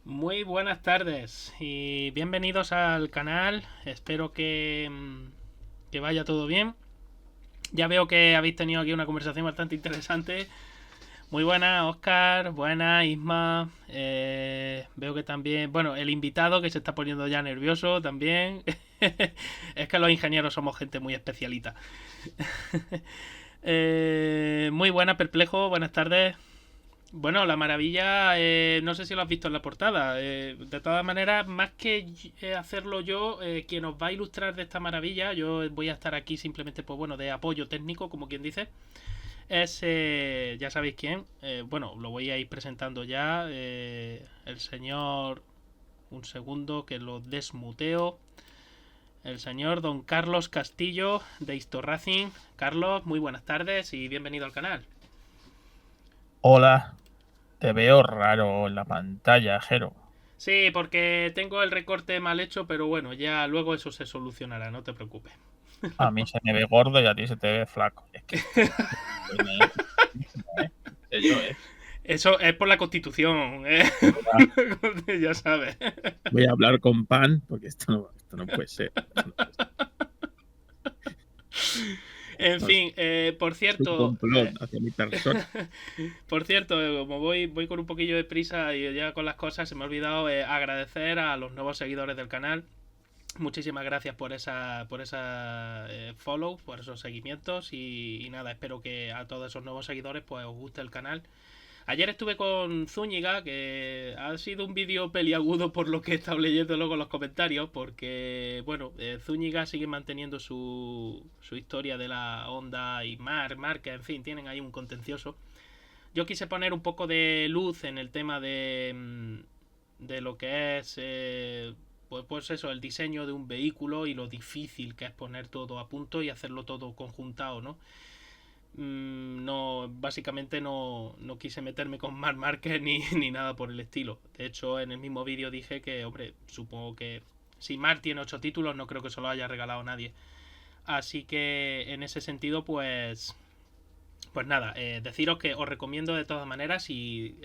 Muy buenas tardes y bienvenidos al canal. Espero que vaya todo bien. Ya veo que habéis tenido aquí una conversación bastante interesante. Muy buena, Oscar. Buena, Isma. Veo que también. Bueno, el invitado que se está poniendo ya nervioso también. Es que los ingenieros somos gente muy especialita. Muy buena, perplejo. Buenas tardes. Bueno, la maravilla, no sé si lo has visto en la portada. De todas maneras, más que hacerlo yo, quien os va a ilustrar de esta maravilla, yo voy a estar aquí simplemente, pues bueno, de apoyo técnico, como quien dice, es, ya sabéis quién, bueno, lo voy a ir presentando ya, el señor, un segundo que lo desmuteo, el señor don Carlos Castillo de Historracing. Carlos, muy buenas tardes y bienvenido al canal. Hola, te veo raro en la pantalla, Jero. Sí, porque tengo el recorte mal hecho, pero bueno, ya luego eso se solucionará, no te preocupes. A mí se me ve gordo y a ti se te ve flaco. Es que esto es ¿eh? En serio, ¿eh? Eso es por la constitución, ¿eh? Ahora Ya sabes. voy a hablar con Pan porque esto no puede ser. Esto no puede ser. En No, fin, por es un cierto, complot hacia mi persona. por cierto, como voy con un poquillo de prisa y ya con las cosas, se me ha olvidado agradecer a los nuevos seguidores del canal. Muchísimas gracias por esa follow, por esos seguimientos y nada, espero que a todos esos nuevos seguidores pues os guste el canal. Ayer estuve con Zúñiga, que ha sido un vídeo peliagudo por lo que he estado leyendo luego en los comentarios, porque, bueno, Zúñiga sigue manteniendo su historia de la Honda y marca, en fin, tienen ahí un contencioso. Yo quise poner un poco de luz en el tema de lo que es, pues eso, el diseño de un vehículo y lo difícil que es poner todo a punto y hacerlo todo conjuntado, ¿no? No, básicamente no quise meterme con Marc Márquez ni nada por el estilo. De hecho, en el mismo vídeo dije que, hombre, supongo que si Marc tiene 8 títulos, no creo que se lo haya regalado a nadie. Así que en ese sentido, pues nada, deciros que os recomiendo de todas maneras, si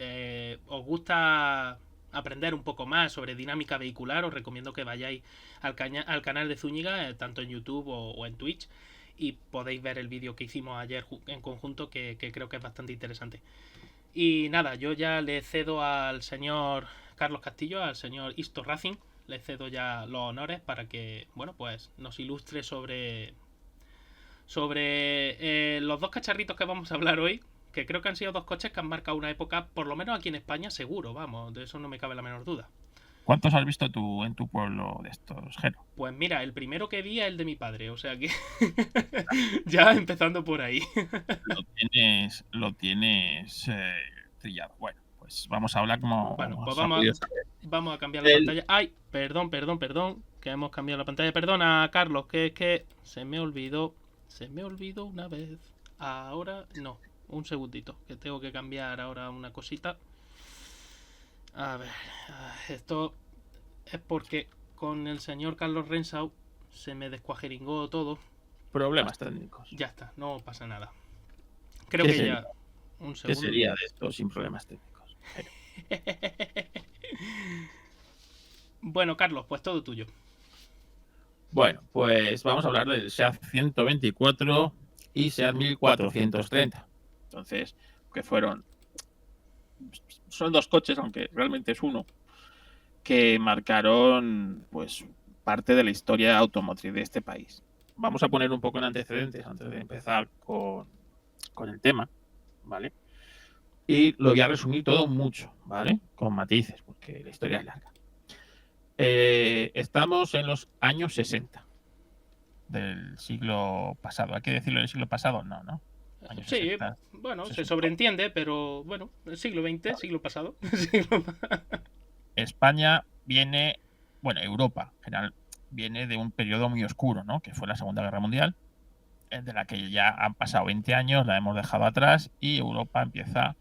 os gusta aprender un poco más sobre dinámica vehicular, os recomiendo que vayáis al canal de Zúñiga, tanto en YouTube o en Twitch, y podéis ver el vídeo que hicimos ayer en conjunto, que creo que es bastante interesante. Y nada, yo ya le cedo al señor Carlos Castillo, al señor Isto Racing, le cedo ya los honores para que, bueno, pues nos ilustre sobre los dos cacharritos que vamos a hablar hoy, que creo que han sido dos coches que han marcado una época, por lo menos aquí en España, seguro, vamos, de eso no me cabe la menor duda. ¿Cuántos has visto tú en tu pueblo de estos, Jero? Pues mira, el primero que vi es el de mi padre, o sea que ya empezando por ahí. Lo tienes trillado. Bueno, pues vamos a hablar Bueno, como pues has podido saber. vamos a cambiar la El, pantalla. Ay, perdón, que hemos cambiado la pantalla. Perdona, Carlos, que es que se me olvidó una vez. Ahora no, un segundito, que tengo que cambiar ahora una cosita. A ver, esto es porque con el señor Carlos Rensau se me descuajeringó todo. Problemas técnicos. Ya está, no pasa nada. Creo ¿Qué que sería? ya. Un ¿Qué segundo. sería de esto sin problemas técnicos, Jero? Bueno, Carlos, pues todo tuyo. Bueno, pues vamos a hablar del SEAT 124 y SEAT 1430. Entonces, que son dos coches, aunque realmente es uno, que marcaron pues parte de la historia automotriz de este país. Vamos a poner un poco en antecedentes antes de empezar con el tema, ¿vale? Y lo voy a resumir todo mucho, ¿vale? Con matices, porque la historia es larga. Estamos en los años 60 del siglo pasado. ¿Hay que decirlo del siglo pasado? No, ¿no? Años Sí, 60, bueno, se 60. sobreentiende, pero bueno, el siglo XX, Vale. siglo pasado. España viene, bueno, Europa en general viene de un periodo muy oscuro, ¿no? Que fue la Segunda Guerra Mundial, de la que ya han pasado 20 años, la hemos dejado atrás y Europa empieza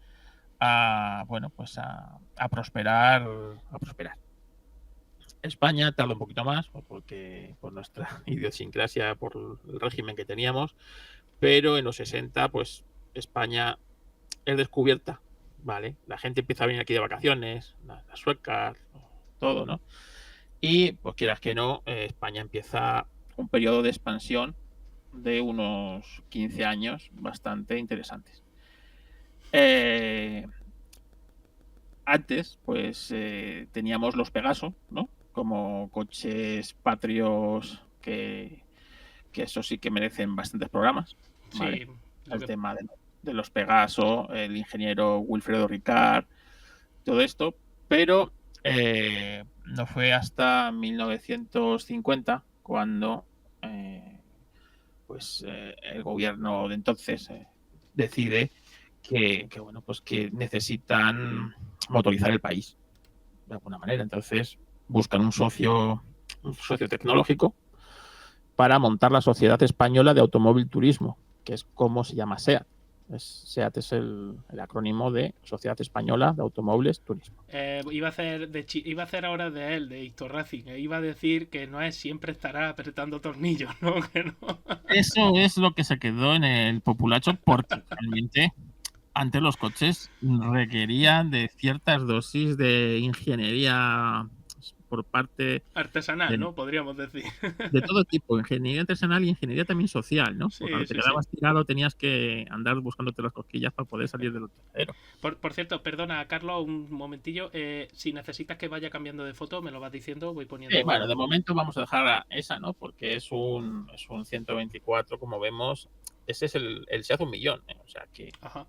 bueno, pues a prosperar, a prosperar. España tarda un poquito más, pues, porque por nuestra idiosincrasia, por el régimen que teníamos, pero en los 60, pues España es descubierta, ¿vale? La gente empieza a venir aquí de vacaciones, las suecas, todo, ¿no? Y, pues quieras que no, España empieza un periodo de expansión de unos 15 años bastante interesantes. Antes, pues teníamos los Pegaso, ¿no? Como coches patrios que eso sí que merecen bastantes programas, ¿vale? Sí, El tema de los Pegaso, el ingeniero Wilfredo Ricard, todo esto, pero no fue hasta 1950 cuando pues el gobierno de entonces decide bueno, pues que necesitan motorizar el país de alguna manera. Entonces buscan un socio tecnológico para montar la Sociedad Española de Automóvil Turismo, que es como se llama SEAT. SEAT es el acrónimo de Sociedad Española de Automóviles Turismo. Iba a hacer ahora de él, de Héctor Racing. Iba a decir que no es siempre estará apretando tornillos, ¿no? Que no. Eso es lo que se quedó en el populacho porque realmente antes los coches requerían de ciertas dosis de ingeniería por parte Artesanal, de, ¿no? Podríamos decir. de todo tipo, ingeniería artesanal y ingeniería también social, ¿no? Porque Sí, cuando te sí, sí. quedabas tirado tenías que andar buscándote las cosquillas para poder salir del atolladero. Por cierto, perdona, Carlos, un momentillo. Si necesitas que vaya cambiando de foto, me lo vas diciendo, voy Bueno, de poniendo. momento vamos a dejar esa, ¿no? Porque es un 124, como vemos. Ese es el SEAT 1.000.000, ¿eh? O sea, que Ajá.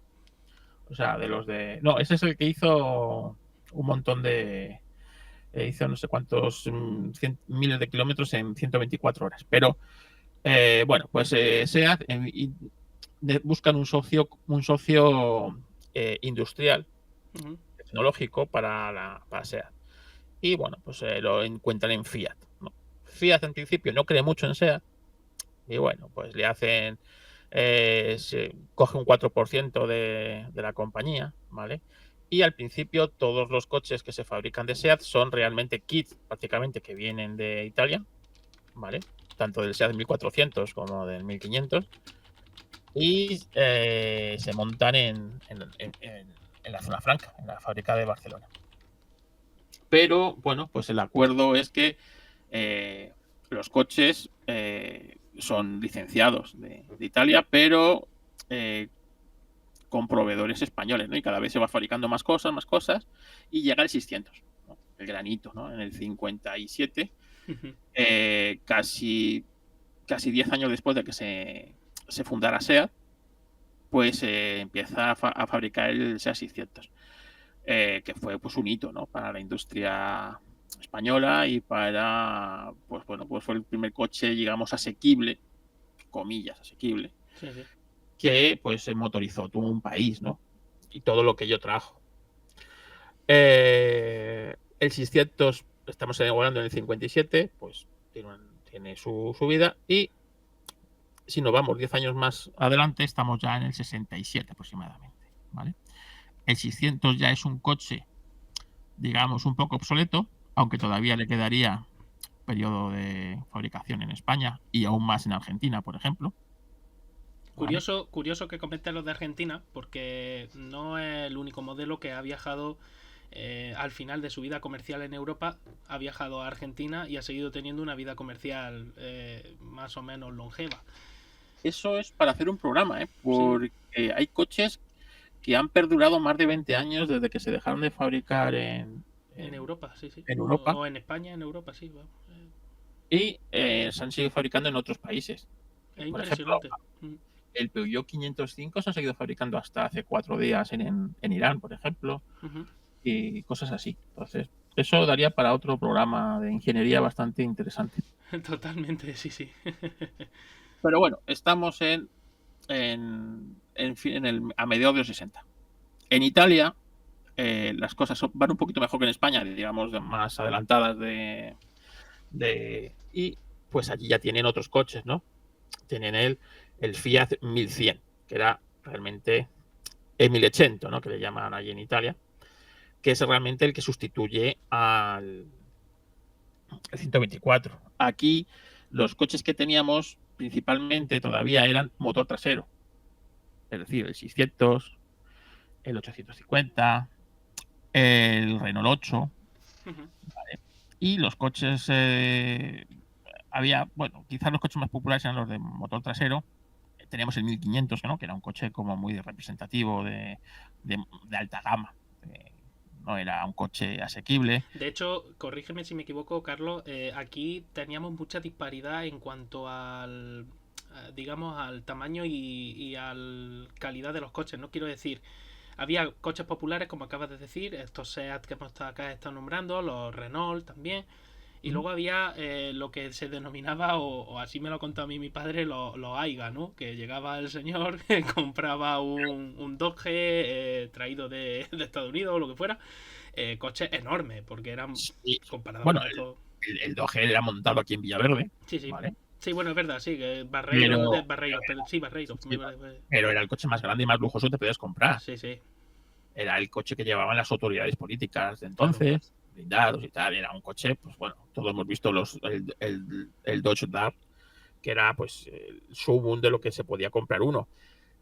O sea, de los de. No, ese es el que hizo un montón de. Hizo no sé cuántos miles de kilómetros en 124 horas. Pero bueno, pues SEAT buscan un socio industrial, Ujú. tecnológico para SEAT. Y bueno, pues lo encuentran en Fiat, ¿no? Fiat en principio no cree mucho en SEAT. Y bueno, pues le hacen. Se coge un 4% de la compañía, ¿vale? Y al principio todos los coches que se fabrican de SEAT son realmente kits prácticamente que vienen de Italia, ¿vale? Tanto del SEAT 1400 como del 1500. Y se montan en la zona franca, en la fábrica de Barcelona. Pero bueno, pues el acuerdo es que los coches son licenciados de Italia, pero con proveedores españoles, ¿no? Y cada vez se va fabricando más cosas, y llega el 600, ¿no? El granito, ¿no? En el 57, casi 10 años después de que se fundara SEAT, pues empieza a fabricar el SEAT 600, que fue pues un hito, ¿no? Para la industria española y para, pues bueno, pues fue el primer coche, digamos, asequible, comillas, asequible, Sí, sí. que pues se motorizó todo un país, ¿no? Y todo lo que ello trajo. El 600, estamos hablando en el 57, pues tiene su vida. Y si nos vamos 10 años más adelante, estamos ya en el 67 aproximadamente, ¿vale? El 600 ya es un coche, digamos, un poco obsoleto, aunque todavía le quedaría periodo de fabricación en España y aún más en Argentina, por ejemplo. ¿Vale? Curioso que comentes lo de Argentina, porque no es el único modelo que ha viajado al final de su vida comercial en Europa, ha viajado a Argentina y ha seguido teniendo una vida comercial más o menos longeva. Eso es para hacer un programa, Sí, porque hay coches que han perdurado más de 20 años desde que se dejaron de fabricar en Europa, sí, sí. en Europa, O en España, en Europa, sí. y se han seguido fabricando en otros países. Es Por ejemplo, impresionante. el Peugeot 505 se ha seguido fabricando hasta hace 4 días en Irán, por ejemplo, y cosas así. Entonces, eso daría para otro programa de ingeniería bastante interesante. Totalmente, sí, sí. Pero bueno, estamos a mediados de los 60. En Italia, las cosas van un poquito mejor que en España, digamos, más adelantadas y pues allí ya tienen otros coches, ¿no? Tienen el Fiat 1100, que era realmente el 1100, ¿no? Que le llaman allí en Italia, que es realmente el que sustituye al 124. Aquí los coches que teníamos principalmente todavía eran motor trasero, es decir, el 600, el 850, el Renault 8, Ujú. ¿vale? Y los coches, había, bueno, quizás los coches más populares eran los de motor trasero. Teníamos el 1500, ¿no? Que era un coche como muy representativo de alta gama. No era un coche asequible. De hecho, corrígeme si me equivoco, Carlos, aquí teníamos mucha disparidad en cuanto digamos, al tamaño y a la calidad de los coches. No quiero decir, había coches populares, como acabas de decir, estos SEAT que hemos estado acá estado nombrando, los Renault también. Y ¿Mm? luego había lo que se denominaba, o así me lo contó a mí mi padre, los AIGA, ¿no? Que llegaba el señor, compraba un Dodge traído de Estados Unidos o lo que fuera, coches enormes, porque eran Sí. comparados Bueno, con esto. el Dodge era montado aquí en Villaverde, Sí, sí. ¿vale? Sí, bueno, es verdad, sí, que Barreiros, Pero, Barreiros, pero sí, Barreiros. sí, pero era el coche más grande y más lujoso que te podías comprar. Sí, sí, Era el coche que llevaban las autoridades políticas de claro. entonces, blindados y tal. Era un coche, pues bueno, todos hemos visto el Dodge Dart, que era pues el sumum de lo que se podía comprar uno.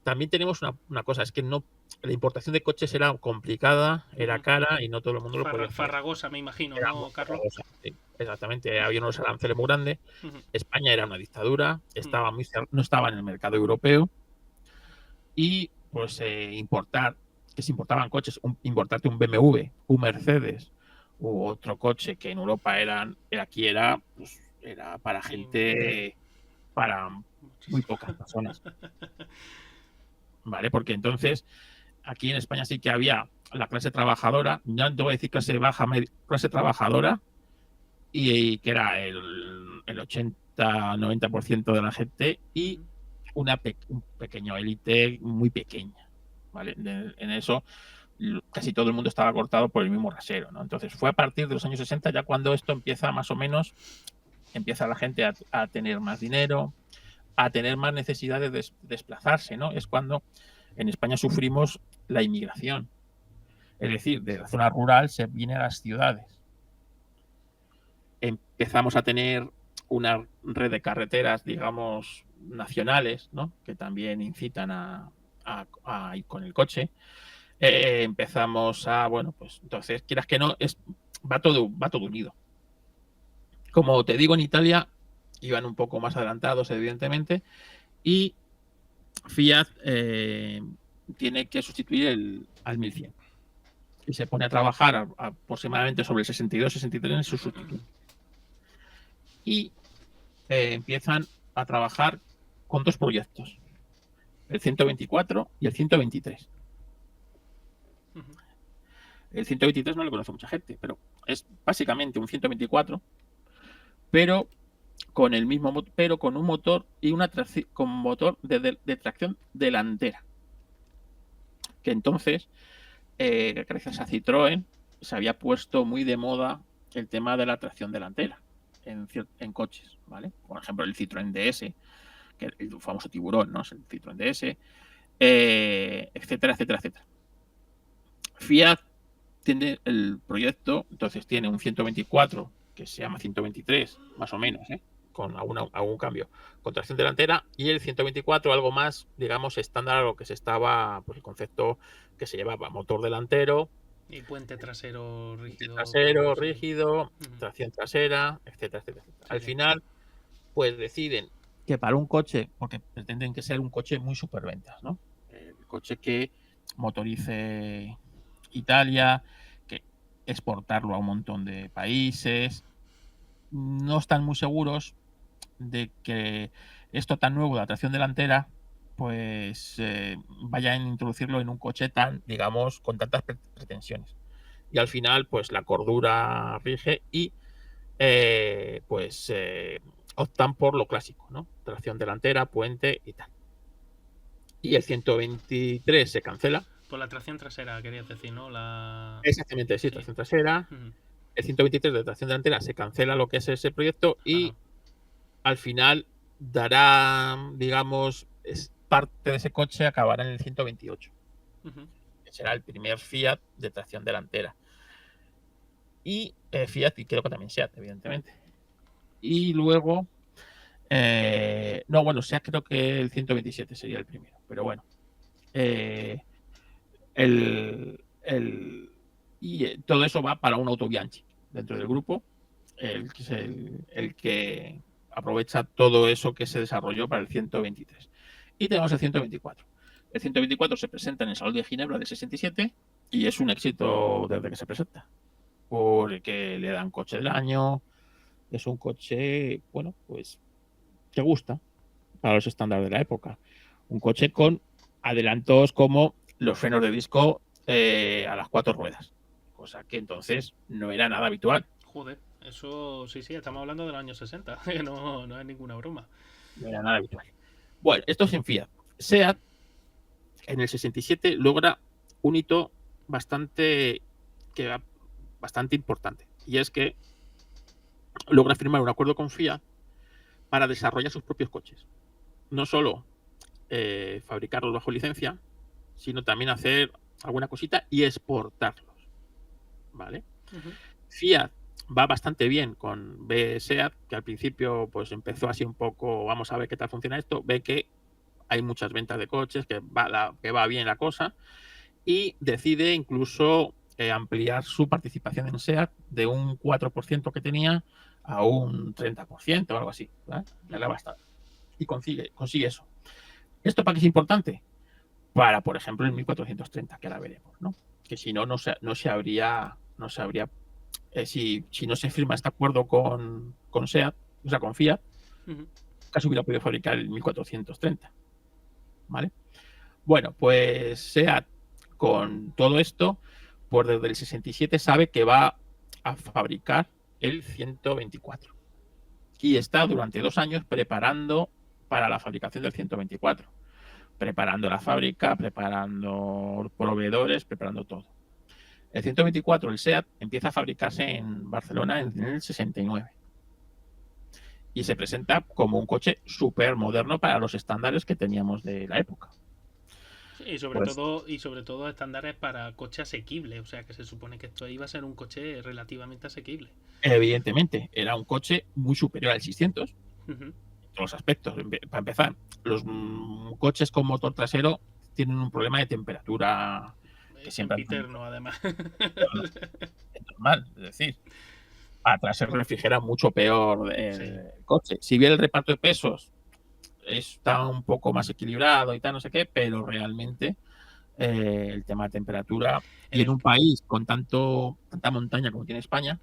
También tenemos una cosa, es que no, la importación de coches era complicada, era Ujú. cara y no todo el mundo lo podía hacer. Farragosa, me imagino, Era muy ¿no, Carlos? farragosa, sí, exactamente. Había unos aranceles muy grandes. Ujú, España era una dictadura, ujú. no estaba en el mercado europeo y pues importar, que se importaban coches, importarte un BMW, un Mercedes u otro coche que en Europa aquí era, pues, era para Claro, gente, para muy muchísimo. pocas personas, ¿vale? Porque entonces aquí en España sí que había la clase trabajadora, ya no te voy a decir clase baja, clase trabajadora, y que era el 80-90% de la gente, y Ujú. un pequeño élite muy pequeña, ¿vale? En eso casi todo el mundo estaba cortado por el mismo rasero, ¿no? Entonces fue a partir de los años 60 ya cuando esto empieza más o menos, empieza la gente a tener más dinero, a tener más necesidad de desplazarse, ¿no? Es cuando en España sufrimos la inmigración. Es decir, de la zona rural se viene a las ciudades. Empezamos a tener una red de carreteras, digamos, nacionales, ¿no? Que también incitan a ir con el coche. Empezamos a, bueno, pues entonces, quieras que no, va todo unido. Como te digo, en Italia iban un poco más adelantados, evidentemente, y Fiat tiene que sustituir al 1100 y se pone a trabajar aproximadamente sobre el 62-63 en su sustituto. Y empiezan a trabajar con dos proyectos, el 124 y el 123. Ujú. El 123 no lo conoce mucha gente, pero es básicamente un 124, pero con el mismo, pero con un motor y con motor de tracción delantera. Que entonces, gracias a Citroën, se había puesto muy de moda el tema de la tracción delantera en coches, ¿vale? Por ejemplo, el Citroën DS, que es el famoso tiburón, ¿no? Es el Citroën DS, etcétera, etcétera, etcétera. Fiat tiene el proyecto, entonces tiene un 124 que se llama 123, más o menos, con algún cambio, con tracción delantera, y el 124 algo más, digamos, estándar a lo que se estaba, pues el concepto que se llevaba, motor delantero, Y puente trasero rígido con... trasero Sí. rígido, Ujú. tracción trasera, etcétera, etcétera, etcétera. Sí, Al sí. final, pues deciden que para un coche, porque pretenden que sea un coche muy superventas, ¿no? El coche que motorice Italia, que exportarlo a un montón de países. No están muy seguros de que esto tan nuevo de la tracción delantera, pues vayan a introducirlo en un coche tan, digamos, con tantas pretensiones. Y al final, pues la cordura rige y pues optan por lo clásico, ¿no? Tracción delantera, puente y tal. Y el 123 se cancela. Por la tracción trasera, querías decir, ¿no? Exactamente, sí, Sí. tracción trasera. Ujú. El 123 de tracción delantera se cancela lo que es ese proyecto Ajá. y al final dará, digamos, parte de ese coche acabará en el 128, Ujú. que será el primer Fiat de tracción delantera. Y Fiat y creo que también Seat, evidentemente. Y luego, no, bueno, Seat creo que el 127 sería el primero, pero bueno. Eh, Y todo eso va para un auto Bianchi dentro del grupo, el que es el que aprovecha todo eso que se desarrolló para el 123. Y tenemos el 124. El 124 se presenta en el Salón de Ginebra del 67 y es un éxito desde que se presenta, porque le dan coche del año. Es un coche, bueno, pues que gusta para los estándares de la época. Un coche con adelantos como los frenos de disco a las 4 ruedas, cosa que entonces no era nada habitual. Joder, eso sí, estamos hablando del año 60, que no es ninguna broma. No era nada habitual. Bueno, esto es en Fiat. SEAT en el 67 logra un hito bastante importante, y es que logra firmar un acuerdo con Fiat para desarrollar sus propios coches. No solo fabricarlos bajo licencia, sino también hacer alguna cosita y exportarlos. ¿Vale? Fiat va bastante bien con SEAT, que al principio pues empezó así un poco, vamos a ver qué tal funciona esto, ve que hay muchas ventas de coches, que va bien la cosa, y decide incluso ampliar su participación en SEAT de un 4% que tenía a un 30% o algo así, ¿vale? Bastante. Y consigue eso. ¿Esto para qué es importante? Para, por ejemplo, el 1430, que ahora veremos, ¿no? Que si no se habría si no se firma este acuerdo con SEAT, o sea, con Fiat, casi hubiera podido fabricar el 1430, ¿vale? Bueno, pues SEAT, con todo esto, pues desde el 67 sabe que va a fabricar el 124 y está durante 2 años preparando para la fabricación del 124, preparando la fábrica, preparando proveedores, preparando todo. El 124, el SEAT, empieza a fabricarse en Barcelona en el 69 y se presenta como un coche súper moderno para los estándares que teníamos de la época. Sí, y sobre todo estándares para coche asequible, o sea que se supone que esto iba a ser un coche relativamente asequible. Evidentemente, era un coche muy superior al 600 en todos los aspectos. Para empezar, los coches con motor trasero tienen un problema de temperatura que siempre no, además. Es normal, es decir, atrás se refrigera mucho peor el coche. Si bien el reparto de pesos está un poco más equilibrado y tal, no sé qué, pero realmente el tema de temperatura y en un país con tanta montaña como tiene España,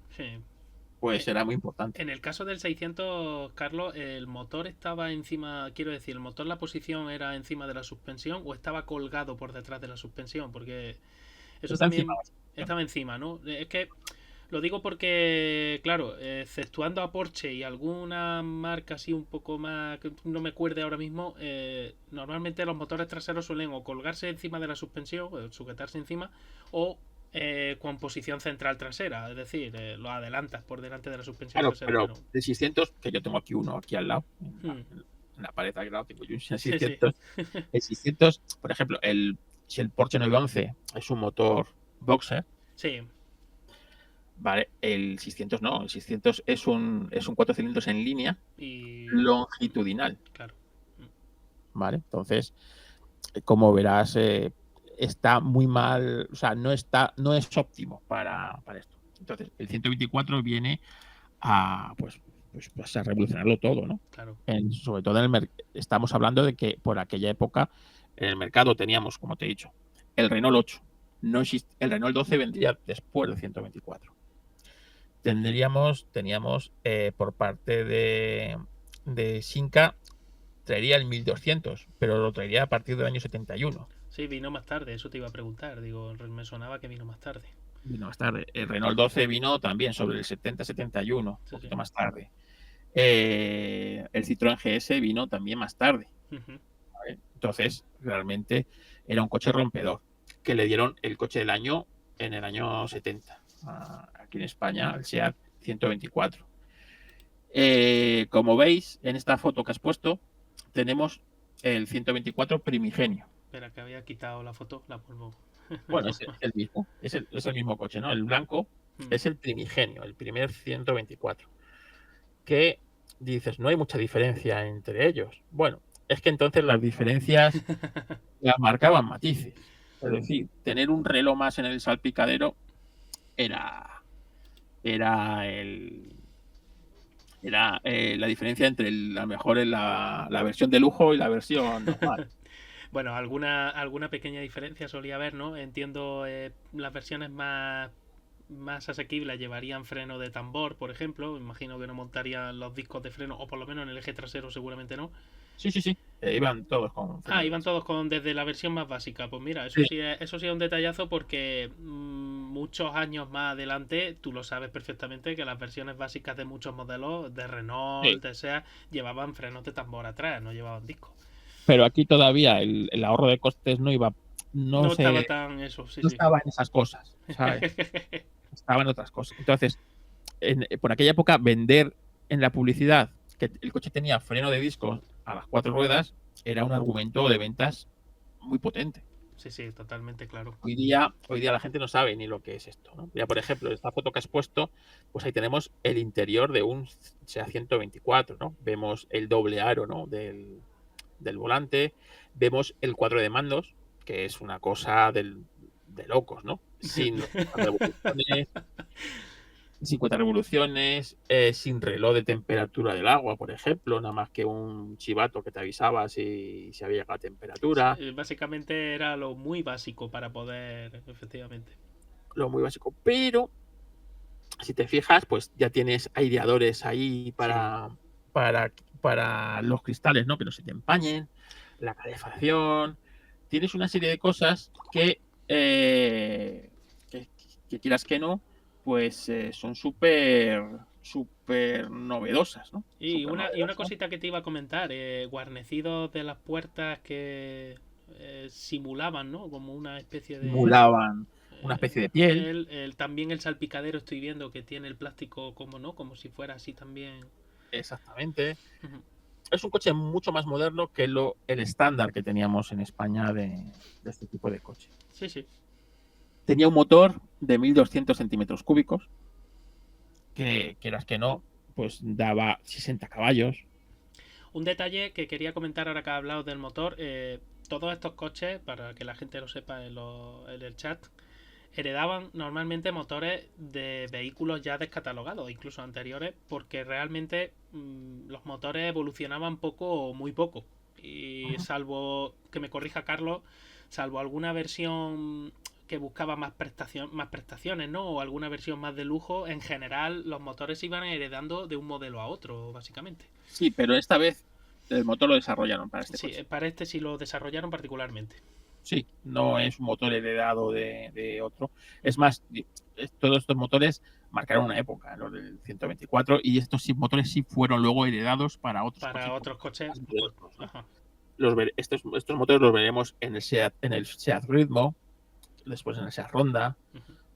pues será muy importante. En el caso del 600, Carlos, ¿el motor estaba encima, quiero decir, el motor, la posición era encima de la suspensión o estaba colgado por detrás de la suspensión? Porque eso Está también encima. estaba encima, ¿no? Es que lo digo porque, claro, exceptuando a Porsche y alguna marca así un poco más, que no me acuerde ahora mismo, normalmente los motores traseros suelen o colgarse encima de la suspensión, o sujetarse encima, o con posición central trasera, es decir, lo adelantas por delante de la suspensión trasera. Pero de 600, que yo tengo aquí uno aquí al lado, en la pared al lado tengo yo un 600. El 600, por ejemplo, si el Porsche 911 es un motor boxer, vale, el 600 no, el 600 es un 4 cilindros en línea y longitudinal. Claro. Vale, entonces, como verás, está muy mal, o sea, no es óptimo para esto. Entonces, el 124 viene a revolucionarlo todo, ¿no? Claro. Sobre todo estamos hablando de que por aquella época en el mercado teníamos, como te he dicho, el Renault 8. El Renault 12 vendría después del 124. Teníamos por parte de Shinka, traería el 1200, pero lo traería a partir del año 71. Sí, vino más tarde, eso te iba a preguntar. Digo, me sonaba que vino más tarde. Vino más tarde. El Renault 12 vino también sobre el 70-71, un poquito más tarde. El Citroën GS vino también más tarde. ¿Vale? Entonces, realmente era un coche rompedor, que le dieron el coche del año en el año 70. Aquí en España, el SEAT 124. Como veis en esta foto que has puesto, tenemos el 124 primigenio. Espera, que había quitado la foto, la vuelvo. Bueno, es el mismo, es el mismo coche, ¿no? El blanco es el primigenio, el primer 124. Que dices, no hay mucha diferencia entre ellos. Bueno, es que entonces las diferencias las marcaban matices. Es decir, tener un reloj más en el salpicadero era, era el, la diferencia entre a lo mejor la versión de lujo y la versión normal. Bueno, alguna pequeña diferencia solía haber, ¿no? Entiendo, las versiones más asequibles llevarían freno de tambor, por ejemplo. Imagino que no montarían los discos de freno, o por lo menos en el eje trasero seguramente no. Sí, sí, sí. Iban todos con freno Ah, de iban disco. todos desde la versión más básica. Pues mira, Sí, eso sí es un detallazo porque muchos años más adelante, tú lo sabes perfectamente que las versiones básicas de muchos modelos, de sí. Renault, de SEAT, llevaban frenos de tambor atrás, no llevaban discos. Pero aquí todavía el ahorro de costes no iba, no No estaba se, tan eso, sí, no sí. estaba en esas cosas, ¿sabes? Estaba en otras cosas. Entonces, por aquella época, vender en la publicidad que el coche tenía freno de discos a las 4 ruedas era un argumento de ventas muy potente. Sí, sí, totalmente claro. Hoy día la gente no sabe ni lo que es esto, ¿no? Ya, por ejemplo, esta foto que has puesto, pues ahí tenemos el interior de un SEA 124, ¿no? Vemos el doble aro, ¿no? del volante, vemos el cuadro de mandos, que es una cosa de locos, ¿no? Sin 50 revoluciones, sin reloj de temperatura del agua, por ejemplo, nada más que un chivato que te avisaba si había llegado a temperatura, Básicamente era lo muy básico para poder, efectivamente. lo muy básico. Pero si te fijas, pues ya tienes aireadores ahí Sí. para, para los cristales, ¿no? Que no se te empañen, la calefacción. Tienes una serie de cosas que quieras que no, pues son súper novedosas, ¿no? Y Súper una novedosas. cosita que te iba a comentar, guarnecidos de las puertas que simulaban, ¿no? Como una especie de... Simulaban una especie de piel. piel. También el salpicadero estoy viendo que tiene el plástico como, ¿no? Como si fuera así también. Exactamente. Es un coche mucho más moderno que el estándar que teníamos en España de este tipo de coche. Sí, sí. Tenía un motor de 1200 centímetros cúbicos, que quieras que no, pues daba 60 caballos. Un detalle que quería comentar ahora que has hablado del motor, todos estos coches, para que la gente lo sepa en el chat, heredaban normalmente motores de vehículos ya descatalogados, incluso anteriores, porque realmente los motores evolucionaban poco o muy poco. Y salvo, que me corrija Carlos, salvo alguna versión que buscaba más prestaciones, ¿no? O alguna versión más de lujo, en general los motores se iban heredando de un modelo a otro, básicamente. Sí, pero esta vez el motor lo desarrollaron para este Sí, coche. para este sí lo desarrollaron particularmente. Sí, no es un motor heredado de otro. Es más, todos estos motores marcaron una época, los del 124, y estos motores sí fueron luego heredados para otros Para coches otros coches, más pues, modernos, ¿no? ajá. Estos motores los veremos en el Seat Ritmo, después en el Seat Ronda,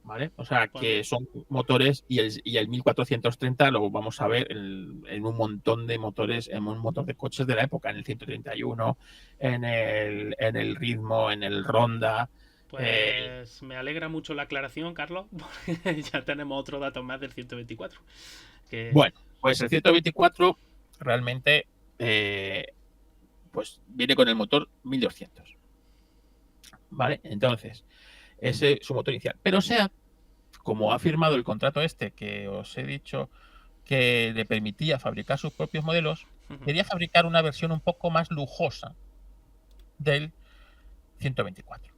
¿vale? O sea, Pues que son motores y el 1430 lo vamos a ver en un montón de motores, en un montón de coches de la época, en el 131, en el Ritmo, en el Ronda. Pues me alegra mucho la aclaración, Carlos, porque ya tenemos otro dato más del 124. Que... Bueno, pues el 124 realmente pues viene con el motor 1200, ¿vale? Entonces, ese es su motor inicial. Pero SEAT, como ha firmado el contrato este que os he dicho que le permitía fabricar sus propios modelos, quería fabricar una versión un poco más lujosa del 124.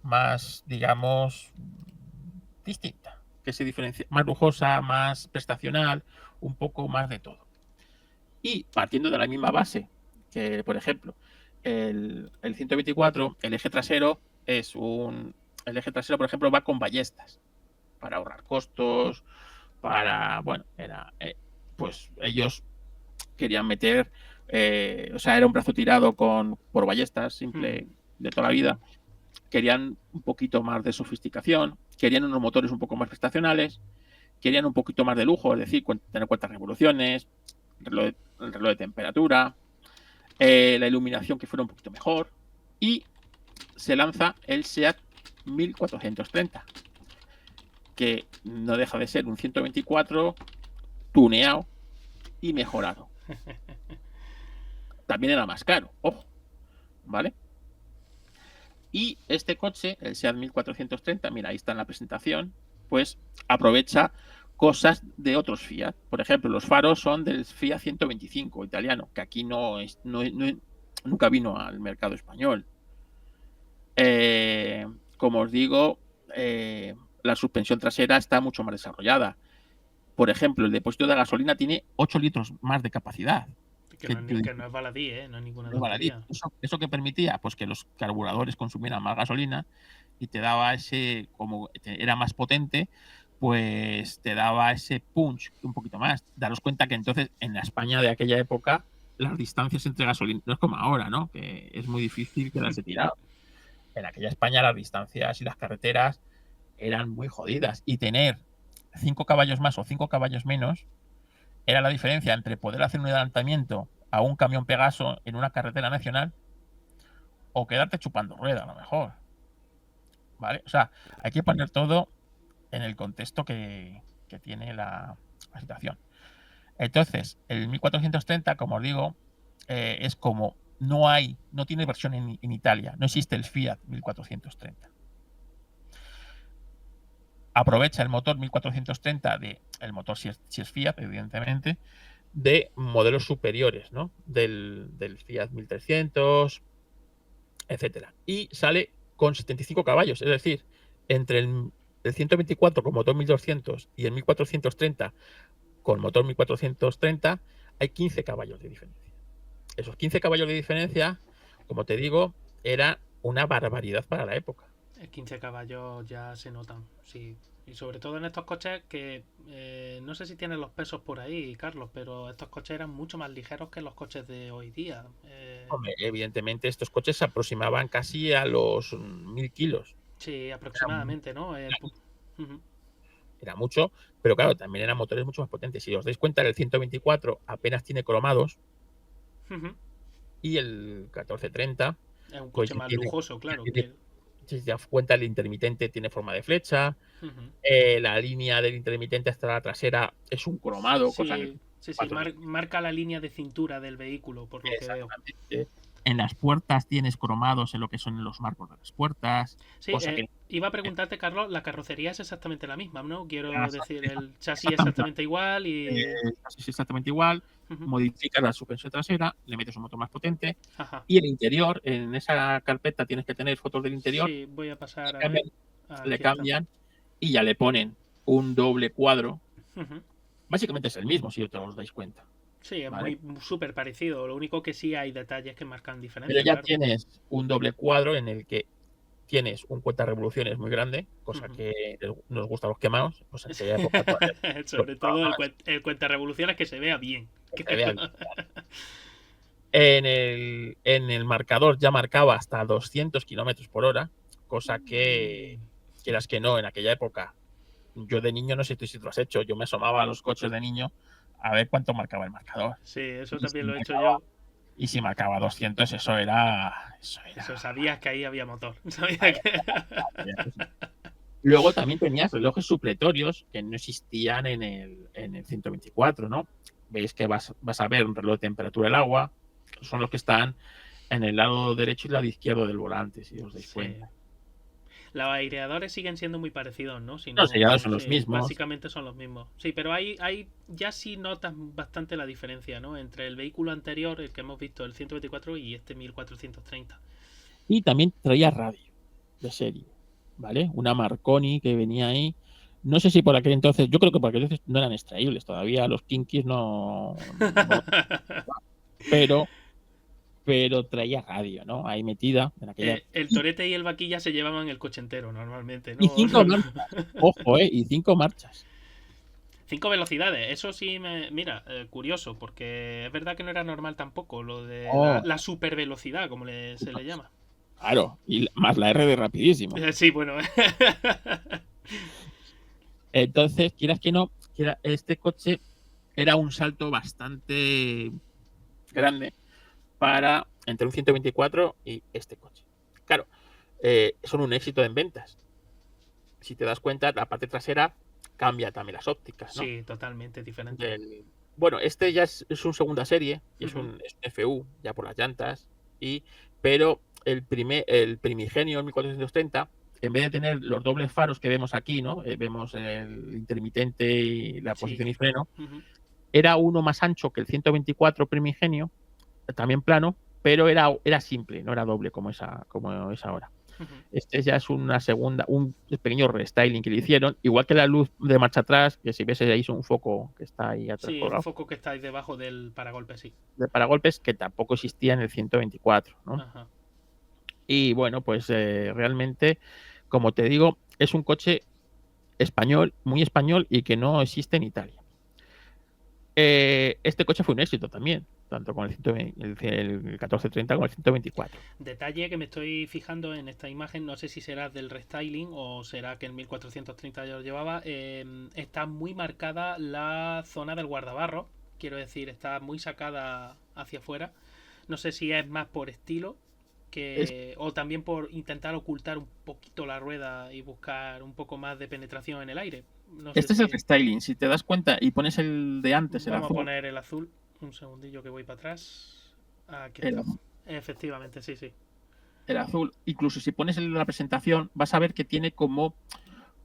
Más, digamos, distinta, que se diferencia, más lujosa, más prestacional, un poco más de todo. Y partiendo de la misma base que, por ejemplo, el 124, el eje trasero el eje trasero, por ejemplo, va con ballestas para ahorrar costos, bueno, pues ellos querían meter, o sea, era un brazo tirado por ballestas, simple, de toda la vida. Querían un poquito más de sofisticación, querían unos motores un poco más prestacionales, querían un poquito más de lujo, es decir, tener cuántas revoluciones, el reloj de temperatura, la iluminación que fuera un poquito mejor, y se lanza el SEAT 1430, que no deja de ser un 124 tuneado y mejorado. También era más caro, ojo, ¿vale? Y este coche, el SEAT 1430, mira, ahí está en la presentación, pues aprovecha cosas de otros Fiat. Por ejemplo, los faros son del Fiat 125 italiano, que aquí nunca vino al mercado español. Como os digo, la suspensión trasera está mucho más desarrollada. Por ejemplo, el depósito de gasolina tiene 8 litros más de capacidad. Que no es baladí, no es ninguna tontería. ¿Eso que permitía? Pues que los carburadores consumieran más gasolina y te daba ese, como era más potente, pues te daba ese punch un poquito más. Daros cuenta que entonces en la España de aquella época las distancias entre gasolina no es como ahora, ¿no? Que es muy difícil quedarse tirado. En aquella España las distancias y las carreteras eran muy jodidas y tener 5 caballos más o 5 caballos menos era la diferencia entre poder hacer un adelantamiento a un camión Pegaso en una carretera nacional o quedarte chupando rueda, a lo mejor. ¿Vale? O sea, hay que poner todo en el contexto que tiene la situación. Entonces, el 1430, como os digo, es como no tiene versión en Italia, no existe el Fiat 1430. Aprovecha el motor 1430 el motor si es Fiat, evidentemente, de modelos superiores, ¿no? Del Fiat 1300, etcétera. Y sale con 75 caballos, es decir, entre el 124 con motor 1200 y el 1430 con motor 1430 hay 15 caballos de diferencia. Esos 15 caballos de diferencia, como te digo, era una barbaridad para la época. 15 caballos ya se notan, sí. Y sobre todo en estos coches que no sé si tienen los pesos por ahí, Carlos, pero estos coches eran mucho más ligeros que los coches de hoy día. Hombre, evidentemente estos coches se aproximaban casi a los 1000 kilos. Sí, aproximadamente, ¿no? Era mucho, pero claro, también eran motores mucho más potentes. Si os dais cuenta, el 124 apenas tiene cromados y el 1430 es un coche más lujoso, claro. Si te das cuenta, el intermitente tiene forma de flecha. La línea del intermitente hasta la trasera es un cromado. Sí, marca la línea de cintura del vehículo, por lo que veo. En las puertas tienes cromados en lo que son los marcos de las puertas. Sí, iba a preguntarte, Carlos, la carrocería es exactamente la misma, ¿no? Quiero decir, el chasis es exactamente igual y... El chasis es exactamente igual. Modificas la suspensión trasera, le metes un motor más potente. Y el interior, en esa carpeta tienes que tener fotos del interior. Sí, voy a pasar a ver. Le cambian y ya le ponen un doble cuadro. Básicamente es el mismo, si os dais cuenta. Sí, es muy súper parecido. Lo único que sí hay detalles que marcan diferencia. Pero ya tienes un doble cuadro en el que tienes un cuenta revoluciones muy grande, cosa que nos gusta a los quemados. Pues en aquella época sobre todo el cuenta revoluciones que se vea bien. Que se vea bien. En el marcador ya marcaba hasta 200 kilómetros por hora, cosa que, quieras que no, en aquella época, yo de niño no sé si tú lo has hecho, yo me asomaba a los coches de niño a ver cuánto marcaba el marcador. Sí, eso también lo he hecho yo. Y si marcaba 200, eso era... Eso sabías que ahí había motor. Luego también tenías relojes supletorios que no existían en el 124, ¿no? Veis que vas a ver un reloj de temperatura del agua. Son los que están en el lado derecho y el lado izquierdo del volante, si os dais cuenta. Los aireadores siguen siendo muy parecidos, ¿no? Los aireadores son los mismos. Básicamente son los mismos. Sí, pero hay ya sí notas bastante la diferencia, ¿no? Entre el vehículo anterior, el que hemos visto, el 124, y este 1430. Y también traía radio de serie, ¿vale? Una Marconi que venía ahí. No sé si por aquel entonces, yo creo que por aquel entonces no eran extraíbles, todavía los Kinkis no pero traía radio, ¿no? Ahí metida. En aquella... el Torete y el Vaquilla se llevaban el coche entero normalmente, ¿no? Y 5 marchas. Ojo, y 5 marchas. 5 velocidades, eso sí mira, curioso, porque es verdad que no era normal tampoco lo de la super velocidad, como se le llama. Claro, y más la R de rapidísimo. Sí, bueno. Entonces, quieras que no, este coche era un salto bastante grande para entre un 124 y este coche. Claro, son un éxito en ventas. Si te das cuenta, la parte trasera cambia también las ópticas, ¿no? Sí, totalmente diferente. Bueno, este ya es un segunda serie, y es un FU, ya por las llantas, pero el primigenio, el 1430, en vez de tener los dobles faros que vemos aquí, ¿no? Vemos el intermitente y la posición y freno, era uno más ancho que el 124 primigenio, también plano, pero era simple, no era doble como es ahora. Este ya es un pequeño restyling que le hicieron, igual que la luz de marcha atrás, que si ves ahí es un foco que está ahí atrás Sí, colgado. un foco que está ahí debajo del paragolpes, sí. De paragolpes que tampoco existía en el 124, ¿no? Ajá. Y bueno, pues realmente, como te digo, es un coche español, muy español y que no existe en Italia. Este coche fue un éxito también, tanto con el 1430 como el 124. Detalle que me estoy fijando en esta imagen, no sé si será del restyling o será que el 1430 ya lo llevaba, está muy marcada la zona del guardabarro, quiero decir, está muy sacada hacia afuera. No sé si es más por estilo o también por intentar ocultar un poquito la rueda y buscar un poco más de penetración en el aire. No sé Este es el restyling, si te das cuenta y pones el de antes, el Vamos azul. a poner el azul. Un segundillo que voy para atrás. Aquí El está. azul. Efectivamente, sí, sí. El azul, incluso si pones el de la presentación, vas a ver que tiene como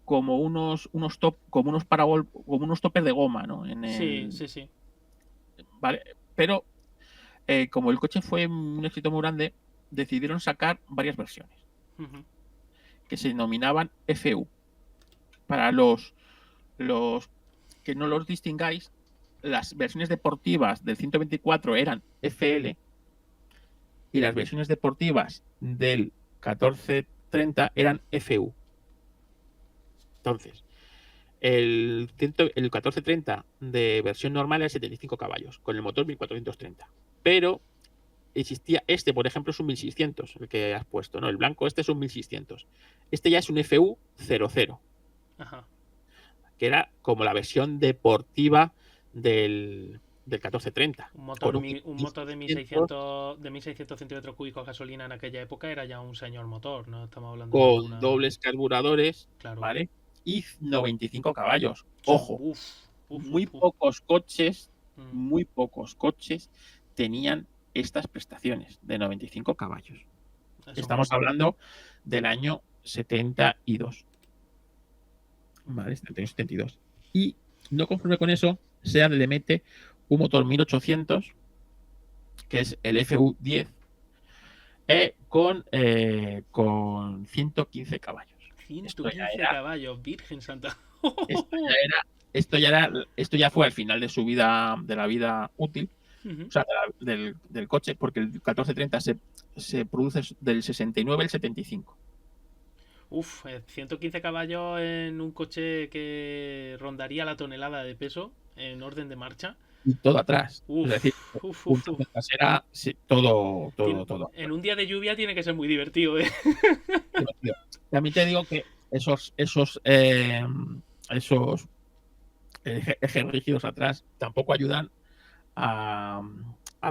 unos toppers de goma, ¿no? Sí, sí, sí. Vale, pero como el coche fue un éxito muy grande, decidieron sacar varias versiones que se denominaban FU. Para los que no los distingáis, las versiones deportivas del 124 eran FL y las versiones deportivas del 1430 eran FU. Entonces, el 1430 de versión normal era 75 caballos, con el motor 1430. Pero existía por ejemplo, es un 1600, el que has puesto, ¿no? El blanco, este es un 1600. Este ya es un FU 00. Ajá. Que era como la versión deportiva del 1430. Un motor de 1600 centímetros cúbicos gasolina en aquella época era ya un señor motor, no estamos hablando de con dobles carburadores, claro. ¿vale? Y 95 caballos. Ojo, muy pocos coches tenían estas prestaciones de 95 caballos. Estamos hablando del año 72. Vale, 72. Y no conforme con eso, SEAT le mete un motor 1800, que es el FU10, con 115 caballos. 115 caballos, Virgen Santa. Esto ya fue al final de la vida útil, o sea, del coche, porque el 1430 se produce del 69 al 75. 115 caballos en un coche que rondaría la tonelada de peso en orden de marcha. Y todo atrás. Es decir, trasera, sí, todo. En un día de lluvia tiene que ser muy divertido, ¿eh? También te digo que esos ejes rígidos atrás tampoco ayudan a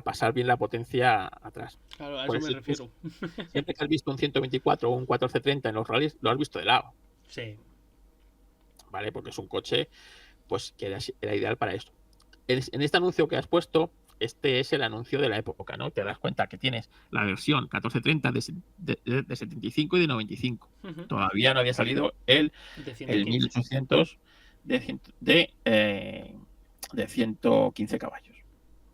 pasar bien la potencia atrás. Claro, a eso me refiero. Siempre que has visto un 124 o un 1430 en los rallies, lo has visto de lado. Sí. Vale, porque es un coche pues que era ideal para esto. En este anuncio que has puesto, este es el anuncio de la época, ¿no? Te das cuenta que tienes la versión 1430 de 75 y de 95. Todavía no había salido el 1800 de 115 caballos.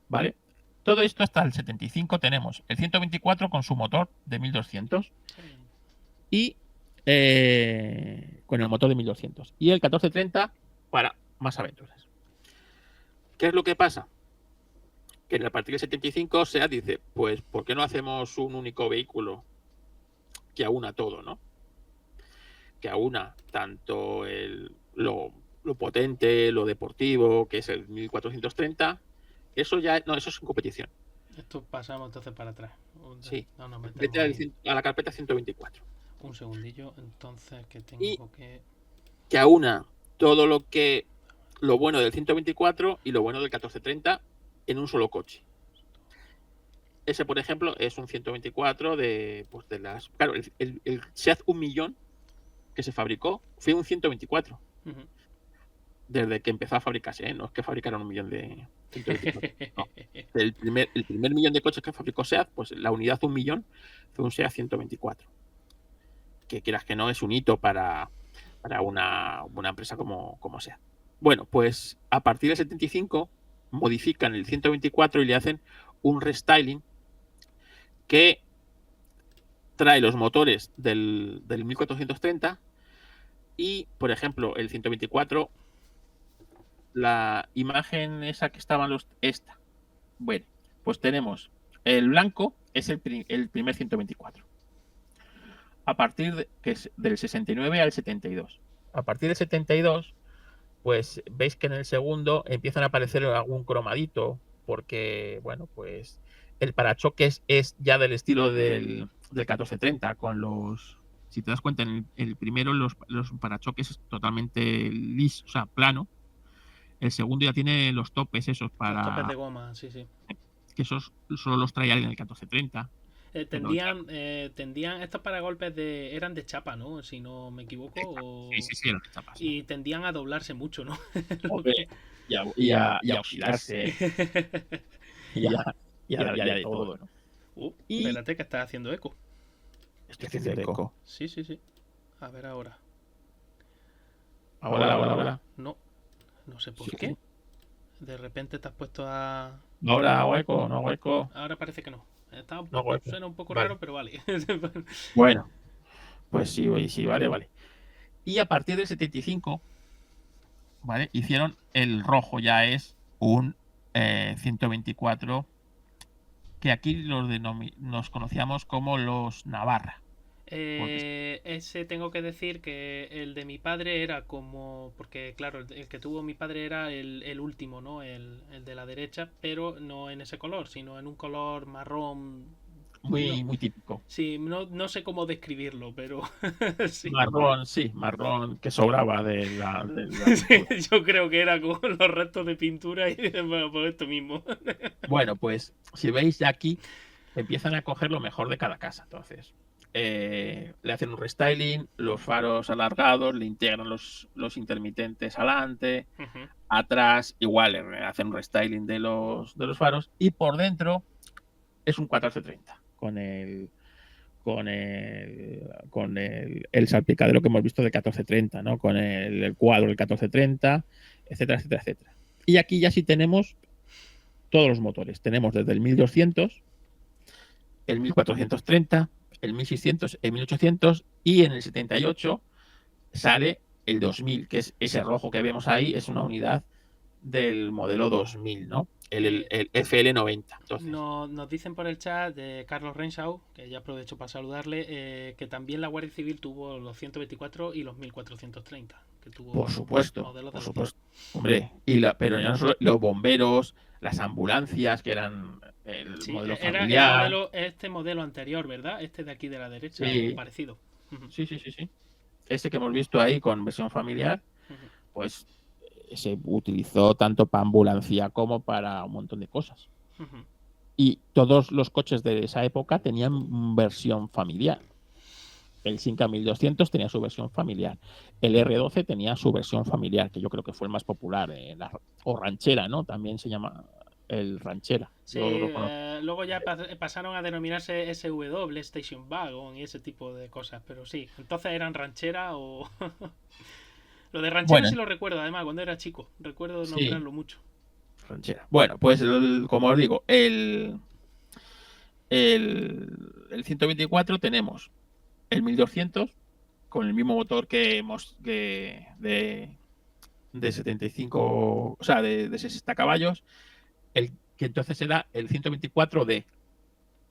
¿Vale? Todo esto hasta el 75 tenemos el 124 con su motor de 1200 y con el motor de 1200 y el 1430 para más aventuras. ¿Qué es lo que pasa? Que a partir del 75 SEAT dice, pues ¿por qué no hacemos un único vehículo que aúna todo, ¿no? Que aúna tanto lo potente, lo deportivo, que es el 1430. Eso es en competición. Esto pasamos entonces para atrás. Sí. Vete a la carpeta 124. Un segundillo, entonces que tengo que aúna todo lo bueno del 124 y lo bueno del 1430 en un solo coche. Ese, por ejemplo, es un 124 de las... Claro, el SEAT 1.000.000 que se fabricó fue un 124. desde que empezó a fabricarse, ¿eh? No es que fabricaron 1 millón de 124. No. El primer millón de coches que fabricó SEAT, pues la unidad 1 millón fue un SEAT 124. Que quieras que no, es un hito para una empresa como SEAT. Bueno, pues a partir del 75 modifican el 124 y le hacen un restyling que trae los motores del 1430 y, por ejemplo, el 124, la imagen esa que estaban esta. Bueno, pues tenemos el blanco, es el primer 124. A partir que es del 69 al 72. A partir del 72, pues veis que en el segundo empiezan a aparecer algún cromadito, porque, bueno, pues el parachoques es ya del estilo del 1430, con los... Si te das cuenta, en el primero los parachoques es totalmente liso, o sea, plano. El segundo ya tiene los topes esos para... Los topes de goma, sí. Que esos solo los traía en el 1430. Tendían estos paragolpes eran de chapa, ¿no? Si no me equivoco. Sí, eran de chapa. Sí. Y tendían a doblarse mucho, ¿no? y a oxidarse. y a de todo, ¿no? Espérate que estás haciendo eco. Estoy haciendo eco. Sí. A ver ahora. Ahora. No sé por qué. De repente te has puesto a... Ahora hago eco. Ahora parece que no. Suena un poco raro, pero vale. Bueno, pues sí, vale. Y a partir del 75, ¿vale? Hicieron el rojo, ya es un 124, que aquí nos conocíamos como los Navarra. Ese tengo que decir que el de mi padre era como... Porque claro, el que tuvo mi padre era el último, ¿no? El de la derecha, pero no en ese color, sino en un color marrón. Muy típico. Sí, no sé cómo describirlo, pero... sí. Marrón que sobraba de la sí, yo creo que era con los restos de pintura y por esto mismo. Bueno, pues si veis ya aquí, empiezan a coger lo mejor de cada casa, entonces... le hacen un restyling, los faros alargados, le integran los intermitentes adelante, atrás igual le hacen un restyling de los faros, y por dentro es un 1430 con el salpicadero que hemos visto de 1430, ¿no? Con el cuadro del 1430, etcétera. Y aquí ya sí tenemos todos los motores. Tenemos desde el 1200, el 1430, el 1600, el 1800, y en el 78 sale el 2000, que es ese rojo que vemos ahí, es una unidad del modelo 2000, ¿no? El FL90. Entonces, nos dicen por el chat de Carlos Renshaw, que ya aprovecho para saludarle, que también la Guardia Civil tuvo los 124 y los 1430. Que tuvo por supuesto. Hombre, pero ya no solo los bomberos, las ambulancias, que eran el modelo familiar. Era este modelo anterior, ¿verdad? Este de aquí de la derecha, parecido. Sí. Este que hemos visto ahí con versión familiar, pues se utilizó tanto para ambulancia como para un montón de cosas. Y todos los coches de esa época tenían versión familiar. El Simca 1200 tenía su versión familiar. El R12 tenía su versión familiar, que yo creo que fue el más popular. O ranchera, ¿no? También se llama el ranchera. Sí, luego ya pasaron a denominarse SW, Station Wagon y ese tipo de cosas. Pero sí, entonces eran ranchera o... Lo de ranchera sí lo recuerdo, además, cuando era chico. Recuerdo nombrarlo mucho. Ranchera. Bueno, pues como os digo, el 124 tenemos el 1200 con el mismo motor que hemos de 75, o sea, de 60 caballos, que entonces era el 124D.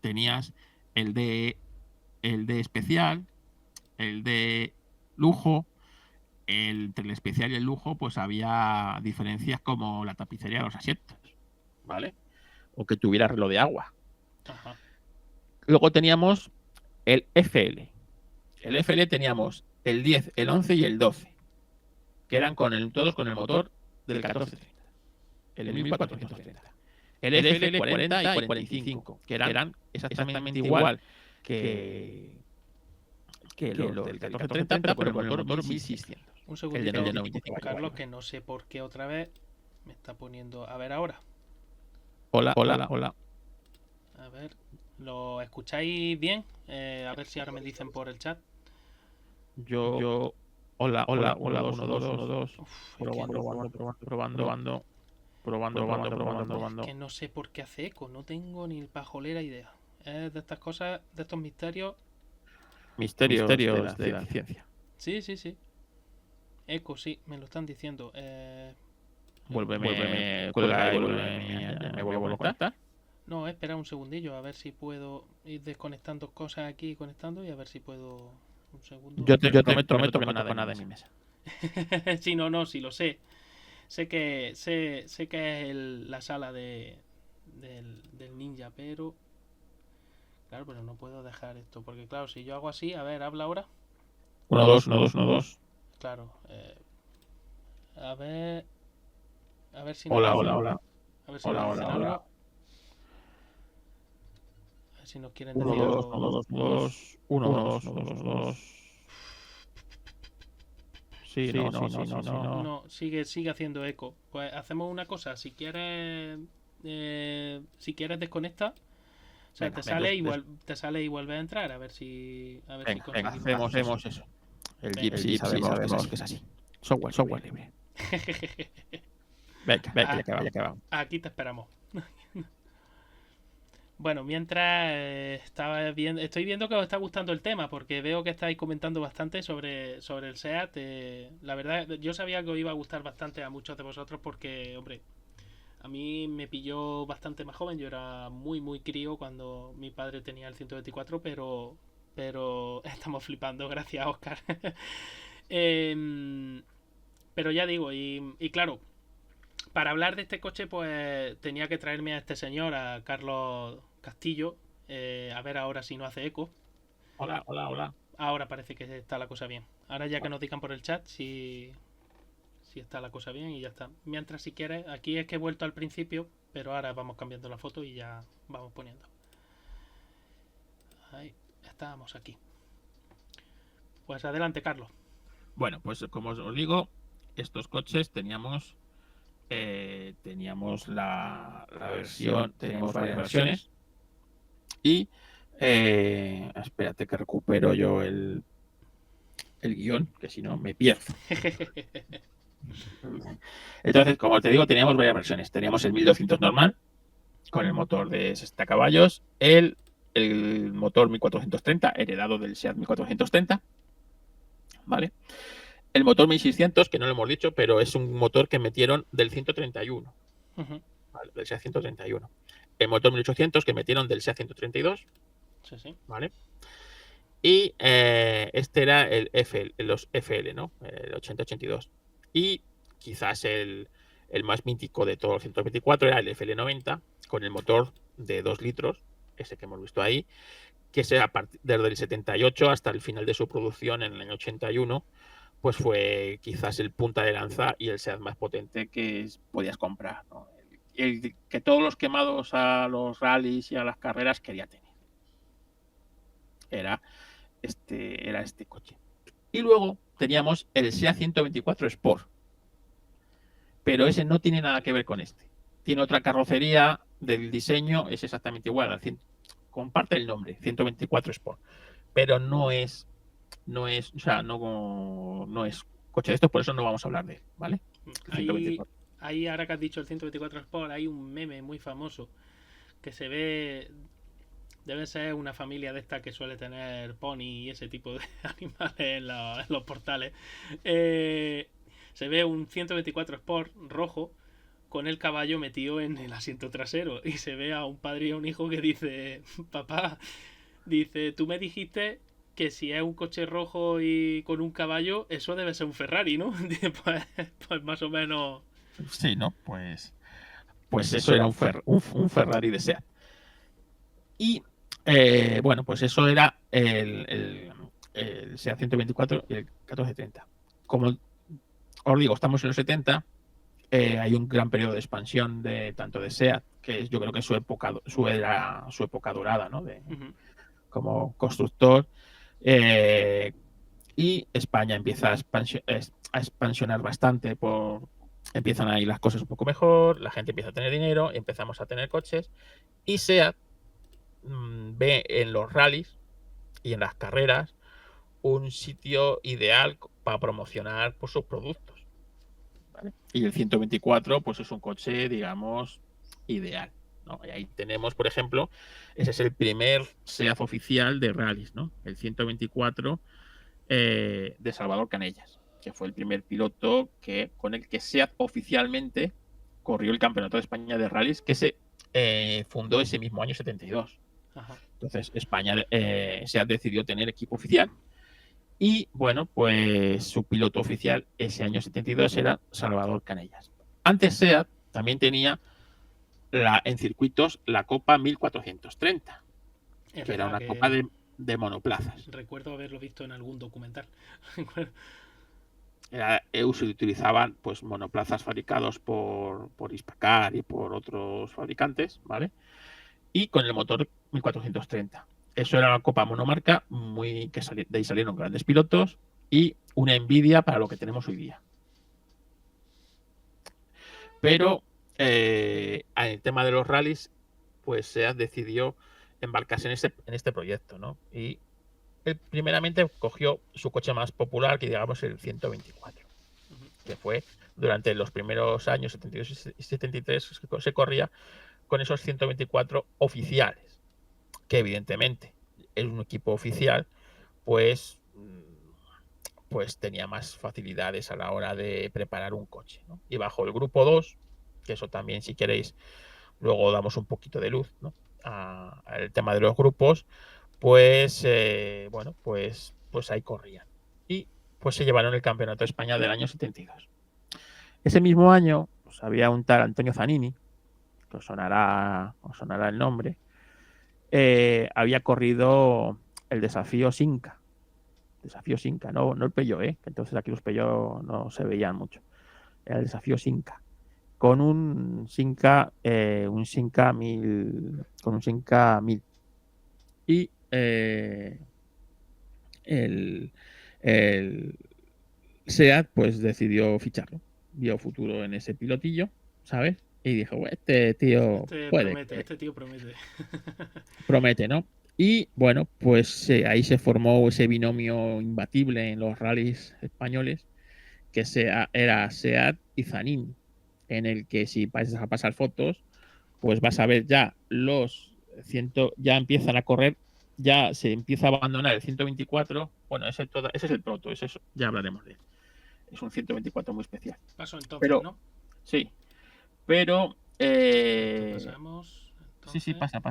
Tenías el de especial, el de lujo. Entre el especial y el lujo, pues había diferencias como la tapicería de los asientos, ¿vale? O que tuviera reloj de agua. Ajá. Luego teníamos el FL. El FL teníamos el 10, el 11 y el 12, que eran todos con el motor del 1430, el 1430. El FL 40 y 45, que eran exactamente igual que los del 1430, pero con el motor 1600. Un segundito, El de 95 Carlos, caballos. que no sé por qué otra vez me está poniendo... A ver ahora. Hola. A ver, ¿lo escucháis bien? A ver si ahora me dicen por el chat. Yo. Hola, 1, 2. Uf, es que Probando. que no sé por qué hace eco, no tengo ni pajolera idea. Es de estas cosas, de estos misterios. Misterios de la ciencia. Sí. Eco, sí, me lo están diciendo. Vuélveme, cuelga y me vuelvo a conectar. No, espera un segundillo, a ver si puedo ir desconectando cosas aquí y conectando y a ver si puedo... Un segundo. Yo te prometo que no toco nada en mi mesa. Sí, no, sí lo sé. Sé que es la sala del ninja, pero... Claro, pero no puedo dejar esto, porque claro, si yo hago así, a ver, habla ahora. 1, 2. Claro, a ver si Hola. A ver si nos dicen algo. A ver si nos quieren decir 1, algo. 2. 1, 2. Sí, no. No, sigue haciendo eco. Pues hacemos una cosa, si quieres desconecta. O sea, Venga, te sale y vuelve a entrar, a ver si Venga, conseguimos. hacemos eso. El Venga. Gypsy sabemos que es así. Software libre. Venga, ya va. Aquí te esperamos. Bueno, mientras estoy viendo que os está gustando el tema, porque veo que estáis comentando bastante sobre el SEAT. La verdad, yo sabía que os iba a gustar bastante a muchos de vosotros porque, hombre, a mí me pilló bastante más joven. Yo era muy crío cuando mi padre tenía el 124, pero estamos flipando, gracias, Oscar. Pero ya digo, y claro, para hablar de este coche, pues tenía que traerme a este señor, a Carlos Castillo. A ver ahora si no hace eco. Hola. Ahora parece que está la cosa bien. Ahora ya que nos digan por el chat si está la cosa bien y ya está. Mientras, si quieres, aquí es que he vuelto al principio, pero ahora vamos cambiando la foto y ya vamos poniendo. Ahí estábamos aquí. Pues adelante, Carlos. Bueno, pues como os digo, estos coches teníamos la versión, teníamos varias versiones. Y espérate que recupero yo el guión, que si no me pierdo. Entonces, como te digo, teníamos varias versiones. Teníamos el 1200 normal, con el motor de 60 caballos, el motor 1430, heredado del SEAT 1430, ¿vale? El motor 1600, que no lo hemos dicho, pero es un motor que metieron del 131, ¿vale? Del SEAT 131. El motor 1800 que metieron del SEAT 132, Sí. ¿vale? Y este era los FL, ¿no? El 8082. Y quizás el más mítico de todos los 124 era el FL90, con el motor de 2 litros, ese que hemos visto ahí, que sea a partir del 78 hasta el final de su producción en el año 81, pues fue quizás el punta de lanza y el SEAT más potente que podías comprar, ¿no? El que todos los quemados a los rallies y a las carreras quería tener. Era este coche. Y luego teníamos el SEAT 124 Sport, pero ese no tiene nada que ver con este. Tiene otra carrocería, del diseño es exactamente igual, comparte el nombre, 124 Sport, pero no es coche de estos, por eso no vamos a hablar de él, ¿vale? Ahí ahora que has dicho el 124 Sport, hay un meme muy famoso que se ve, debe ser una familia de esta que suele tener pony y ese tipo de animales en los portales. Se ve un 124 Sport rojo con el caballo metido en el asiento trasero y se ve a un padre y a un hijo que dice: papá, dice, tú me dijiste que si es un coche rojo y con un caballo, eso debe ser un Ferrari, ¿no? Pues más o menos. Sí, ¿no? Pues eso era un Ferrari de SEAT. Y bueno, pues eso era el SEAT 124 y el 1430. Como os digo, estamos en los 70. Hay un gran periodo de expansión tanto de SEAT, que yo creo que es su época dorada, ¿no? Como constructor. Y España empieza a expansionar bastante, empiezan a ir las cosas un poco mejor, la gente empieza a tener dinero, empezamos a tener coches, y SEAT ve en los rallies y en las carreras un sitio ideal para promocionar pues, sus productos. ¿Vale? Y el 124 pues es un coche, digamos, ideal, ¿no? Y ahí tenemos, por ejemplo, ese es el primer SEAT oficial de rallies, ¿no? El 124 de Salvador Canellas, que fue el primer piloto con el que SEAT oficialmente corrió el Campeonato de España de Rallys, que se fundó ese mismo año 72. Ajá. Entonces España SEAT decidió tener equipo oficial y bueno, pues su piloto oficial ese año 72 era Salvador Canellas. Antes SEAT también tenía en circuitos la Copa 1430, que era una copa de monoplazas. Recuerdo haberlo visto en algún documental. Se utilizaban pues monoplazas fabricados por Hispacar y por otros fabricantes, ¿vale? Y con el motor 1430. Eso era una copa monomarca, de ahí salieron grandes pilotos y una envidia para lo que tenemos hoy día. Pero en el tema de los rallies, pues SEAT decidió embarcarse en este proyecto, ¿no? Y él primeramente cogió su coche más popular, que digamos el 124, que fue durante los primeros años 72 y 73 se corría con esos 124 oficiales, que evidentemente es un equipo oficial, pues tenía más facilidades a la hora de preparar un coche, ¿no? Y bajo el grupo 2, que eso también si queréis luego damos un poquito de luz, ¿no? al tema de los grupos, pues bueno, pues ahí corrían. Y pues se llevaron el Campeonato de España del año 72. Ese mismo año pues, había un tal Antonio Zanini, que os sonará el nombre, había corrido el desafío Sinca. No el Peugeot, que entonces aquí los Peugeot no se veían mucho. Era el desafío Sinca. Con un Sinca 1000. Con un Sinca 1000. Y el SEAT pues decidió ficharlo. Vio futuro en ese pilotillo, ¿sabes? Y dijo, este tío puede. Este tío promete. Promete, ¿no? Y bueno, pues ahí se formó ese binomio imbatible en los rallies españoles, que era SEAT y Zanini, en el que si vas a pasar fotos, pues vas a ver ya ya empiezan a correr, ya se empieza a abandonar el 124. Bueno, ese es el proto, ya hablaremos de él. Es un 124 muy especial. Paso entonces, pero, ¿no? Sí, pero... pasamos. Entonces, sí, pasa.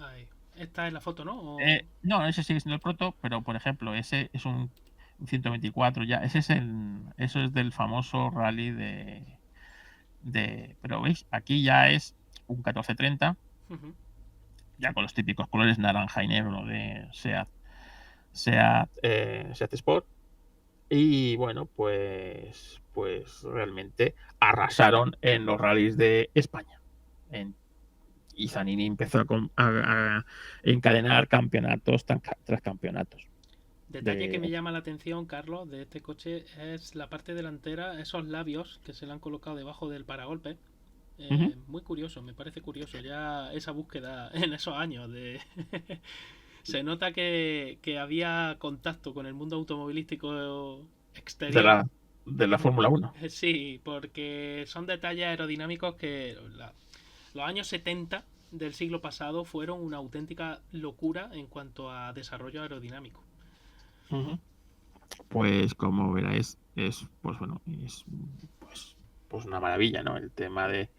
Ahí. Esta es la foto, ¿no? No, ese sigue siendo el proto, pero por ejemplo, ese es un 124 ya. Eso es del famoso rally pero veis, aquí ya es un 1430, ya con los típicos colores naranja y negro de SEAT Sport. Y bueno, pues realmente arrasaron en los rallies de España. Y Zanini empezó a encadenar campeonatos tras campeonatos. Detalle que me llama la atención, Carlos, de este coche es la parte delantera, esos labios que se le han colocado debajo del paragolpe. Muy curioso, me parece curioso ya esa búsqueda en esos años de... Se nota que había contacto con el mundo automovilístico exterior. De la Fórmula 1. Sí, porque son detalles aerodinámicos que los años 70 del siglo pasado fueron una auténtica locura en cuanto a desarrollo aerodinámico. Pues como veréis, es una maravilla, ¿no? El tema de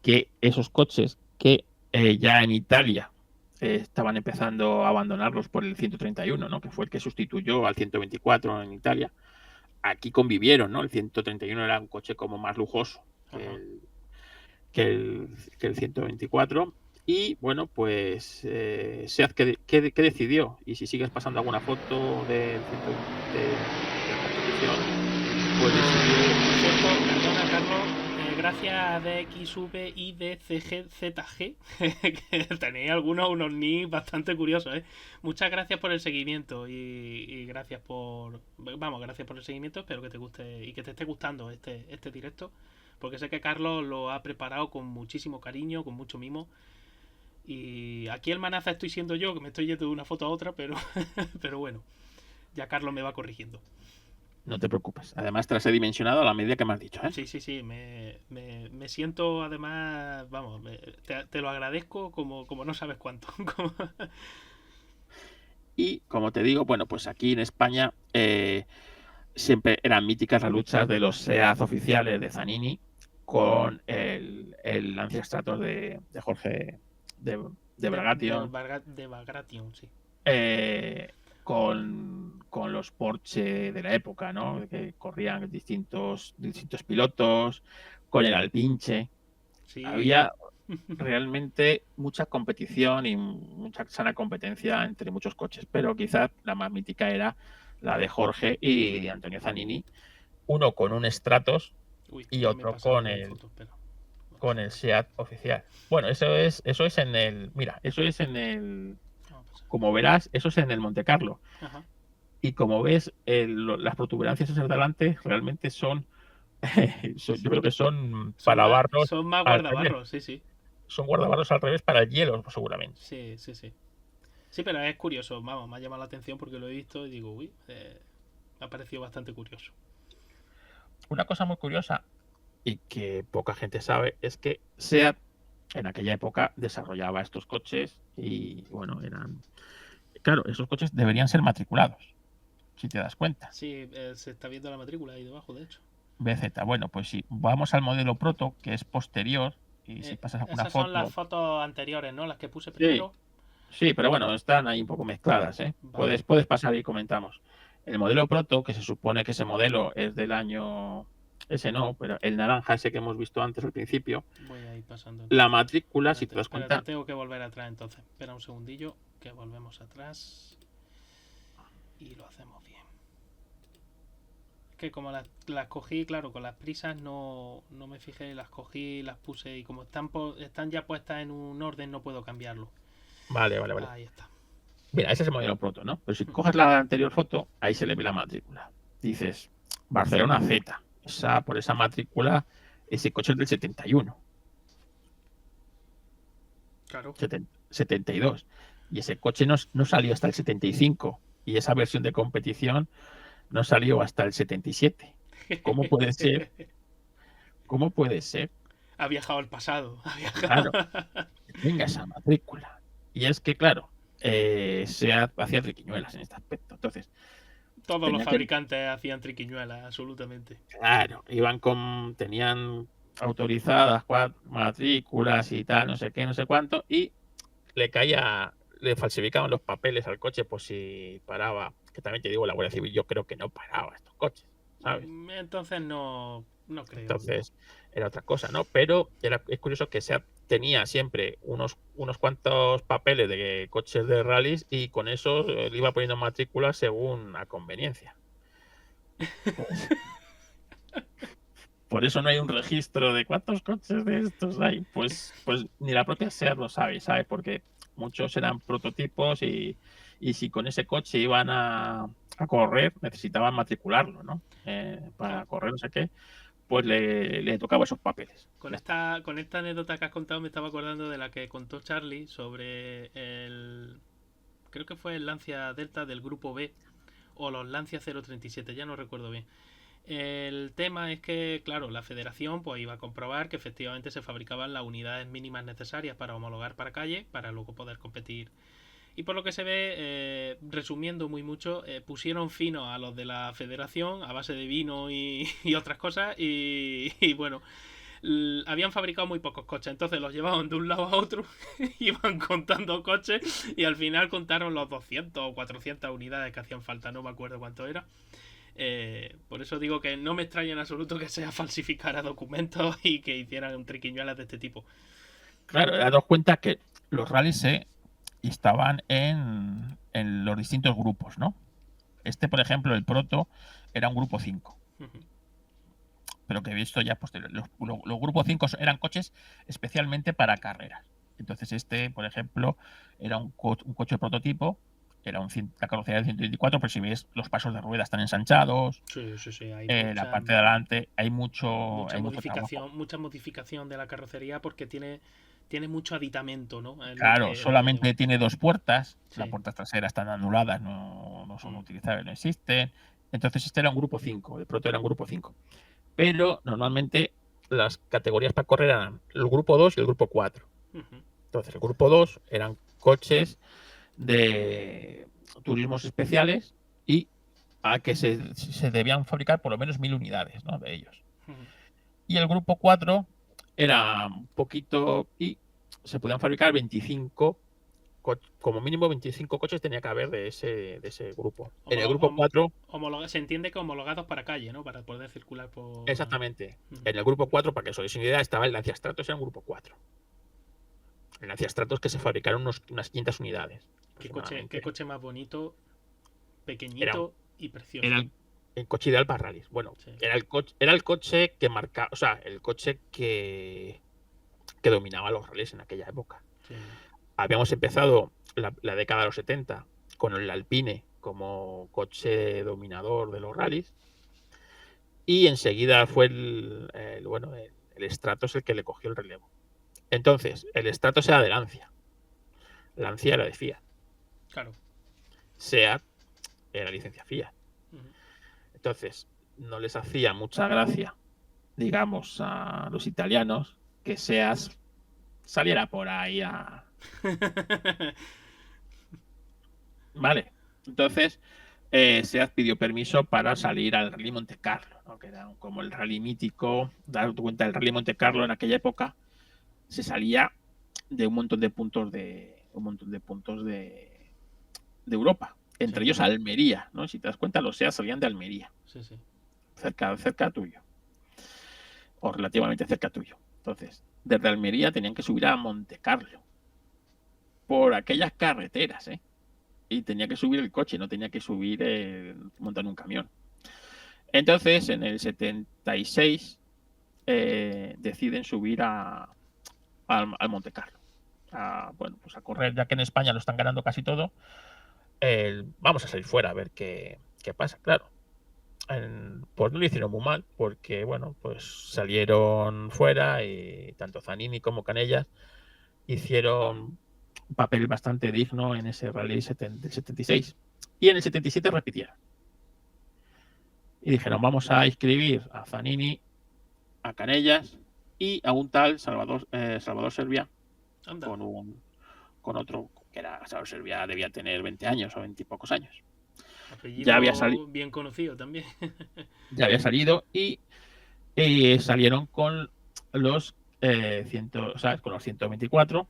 que esos coches que ya en Italia estaban empezando a abandonarlos por el 131, ¿no? Que fue el que sustituyó al 124 en Italia. Aquí convivieron, ¿no? El 131 era un coche como más lujoso que el 124. Y bueno, pues SEAT ¿qué decidió? Y si sigues pasando alguna foto de competición, pues decidió... Perdona, Carlos, gracias a DXV y DCGZG, que tenéis unos nicks bastante curiosos, ¿eh? Muchas gracias por el seguimiento y gracias por... Vamos, gracias por el seguimiento, espero que te guste y que te esté gustando este directo, porque sé que Carlos lo ha preparado con muchísimo cariño, con mucho mimo. Y aquí el manaza estoy siendo yo, que me estoy yendo de una foto a otra, pero, pero bueno, ya Carlos me va corrigiendo. No te preocupes. Además, te las he dimensionado a la medida que me has dicho, ¿eh? Sí, me siento además, vamos, te lo agradezco como no sabes cuánto. Y como te digo, bueno, pues aquí en España siempre eran míticas las luchas de los SEAT oficiales de Zanini con el Lancia Stratos de Jorge de Bagration. De Bagration, sí. Con los Porsche de la época, ¿no? Que corrían distintos pilotos, con el Alpinche. Sí. Había realmente mucha competición y mucha sana competencia entre muchos coches, pero quizás la más mítica era la de Jorge y de Antonio Zanini, uno con un Stratos y otro con el SEAT oficial. Bueno, eso es en el, mira, eso es en el, como verás, eso es en el Monte Carlo. Ajá. Y como ves, las protuberancias esas de delante realmente son, yo creo que son para barros. Son más guardabarros, sí. Son guardabarros al revés para el hielo, seguramente. Sí. Sí, pero es curioso, vamos, me ha llamado la atención porque lo he visto y digo, uy, me ha parecido bastante curioso. Una cosa muy curiosa y que poca gente sabe es que SEAT en aquella época desarrollaba estos coches y, bueno, claro, esos coches deberían ser matriculados, si te das cuenta. Sí, se está viendo la matrícula ahí debajo, de hecho. BZ, bueno, pues si vamos al modelo Proto, que es posterior, y si pasas alguna esas foto... son las fotos anteriores, ¿no? Las que puse primero. Sí, pero bueno, están ahí un poco mezcladas, ¿eh? Vale. Puedes pasar y comentamos. El modelo Proto, que se supone que ese modelo es del año... Ese no, pero el naranja ese que hemos visto antes al principio. Voy a ir pasando. Entonces. La matrícula, si te das cuenta... Tengo que volver atrás entonces. Espera un segundillo, que volvemos atrás. Y lo hacemos bien. Es que como las cogí, claro, con las prisas no me fijé, las cogí, las puse y como están ya puestas en un orden no puedo cambiarlo. Vale. Ahí está. Mira, ese es el modelo Proto, ¿no? Pero si coges la anterior foto, ahí se le ve la matrícula. Dices, Barcelona Z. Por esa matrícula, ese coche es del 71. Claro. 72. Y ese coche no salió hasta el 75. Y esa versión de competición no salió hasta el 77. ¿Cómo puede ser? ¿Cómo puede ser? Ha viajado al pasado. Claro. Venga esa matrícula. Y es que, claro, se hacía triquiñuelas en este aspecto. Entonces, todos los fabricantes hacían triquiñuelas, absolutamente. Claro, tenían autorizadas 4 matrículas y tal, no sé qué, no sé cuánto, y le falsificaban los papeles al coche por si paraba. Que también te digo, la Guardia Civil yo creo que no paraba estos coches, ¿sabes? Entonces no creo. Entonces era otra cosa, ¿no? Pero es curioso que tenía siempre unos cuantos papeles de coches de rallies y con eso le iba poniendo matrículas según a conveniencia. Por eso no hay un registro de cuántos coches de estos hay. Pues ni la propia SEAT lo sabe, porque muchos eran prototipos y si con ese coche iban a correr, necesitaban matricularlo, ¿no? Para correr, no sé qué, pues le tocaba esos papeles. Con esta anécdota que has contado me estaba acordando de la que contó Charlie sobre creo que fue el Lancia Delta del grupo B o los Lancia 037, ya no recuerdo bien. El tema es que, claro, la federación pues iba a comprobar que efectivamente se fabricaban las unidades mínimas necesarias para homologar para calle, para luego poder competir. Y por lo que se ve, resumiendo muy mucho, pusieron fino a los de la federación a base de vino y otras cosas y bueno, habían fabricado muy pocos coches, entonces los llevaban de un lado a otro, iban contando coches y al final contaron los 200 o 400 unidades que hacían falta, no me acuerdo cuánto era. Por eso digo que no me extraña en absoluto que sea falsificara documentos y que hicieran triquiñuelas de este tipo. Claro, te das cuenta que los rallies estaban en los distintos grupos, ¿no? Por ejemplo, el Proto era un grupo 5. pero que he visto ya posterior. Los Grupo 5 eran coches especialmente para carreras. Entonces este, por ejemplo, era un coche prototipo, era la carrocería del 124, pero si ves los pasos de rueda están ensanchados, Sí, hay la parte de adelante hay mucho trabajo. mucha modificación de la carrocería porque tiene mucho aditamento, ¿no? Es Claro, solamente tiene 2 puertas, Sí. las puertas traseras están anuladas, no son utilizables, no existen. Entonces este era un Grupo 5, el proto era un Grupo 5. Pero normalmente las categorías para correr eran el Grupo 2 y el Grupo 4. Entonces el Grupo 2 eran coches de turismos especiales y a que se debían fabricar por lo menos 1000 unidades, ¿no?, de ellos. Y el Grupo 4 era un poquito y se podían fabricar 25, como mínimo 25 coches tenía que haber de ese grupo. En el Grupo 4... se entiende que homologados para calle, ¿no? Para poder circular por... Exactamente. En el Grupo 4, para que os hagáis una idea, estaba el Lancia Stratos, era un Grupo 4. El Lancia Stratos que se fabricaron unas 500 unidades. ¿Qué coche más bonito, pequeñito y precioso? Era el coche ideal para rallies. Bueno, sí. Era el coche que marcaba, o sea, el coche que dominaba los rallies en aquella época. Sí. Habíamos empezado la década de los 70 con el Alpine como coche dominador de los rallies. Y enseguida fue el Stratos el que le cogió el relevo. Entonces, el Stratos era de Lancia. Lancia era de Fiat. Claro. Seat era licencia Fiat. Entonces, no les hacía mucha gracia, digamos, a los italianos que Seat saliera por ahí a... Vale. Entonces, Seat pidió permiso para salir al Rally Monte Carlo, ¿no?, que era como el rally mítico. Dar cuenta, el Rally Monte Carlo en aquella época se salía de un montón de puntos de Europa, entre ellos Almería, ¿no? Si te das cuenta, los Seat salían de Almería, cerca tuyo, o relativamente cerca tuyo. Entonces, desde Almería tenían que subir a Monte Carlo por aquellas carreteras, y tenía que subir el coche, no tenía que subir montar un camión. Entonces, en el 76 deciden subir al Monte Carlo. Pues a correr, ya que en España lo están ganando casi todo. Vamos a salir fuera a ver qué pasa, claro. Pues no lo hicieron muy mal, porque bueno, pues salieron fuera y tanto Zanini como Canellas hicieron un papel bastante digno en ese rally del 76. Y en el 77 repitieron. Y dijeron, vamos a inscribir a Zanini, a Canellas y a un tal Salvador Servià, con otro que era Salvador Servià, debía tener 20 años o 20 y pocos años. Apellido ya había salido, bien conocido también. Ya había salido y salieron con los con los 124,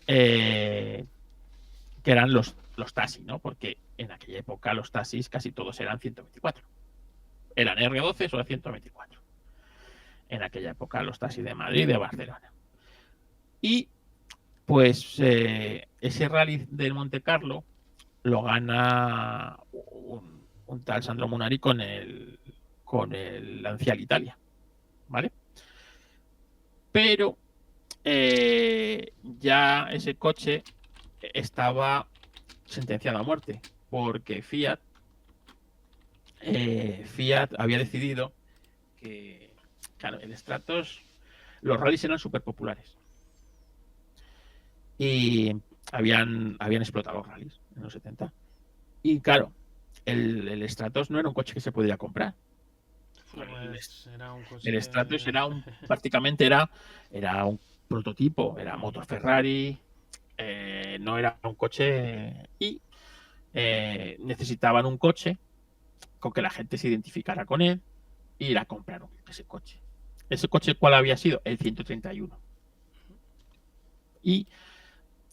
que eran los taxis, ¿no? Porque en aquella época los taxis casi todos eran 124. Eran R12 o 124. En aquella época los taxis de Madrid y de Barcelona. Y pues ese rally del Monte Carlo lo gana un tal Sandro Munari con el Lancia Italia, ¿vale? Pero ya ese coche estaba sentenciado a muerte porque Fiat había decidido que, claro, el Stratos, los rallies eran súper populares y habían explotado los rallies en los 70. Y claro, el Stratos no era un coche que se pudiera comprar. El Stratos prácticamente era un prototipo, era motor Ferrari, no era un coche, y necesitaban un coche con que la gente se identificara con él y la compraron ese coche. ¿Ese coche cuál había sido? El 131. Y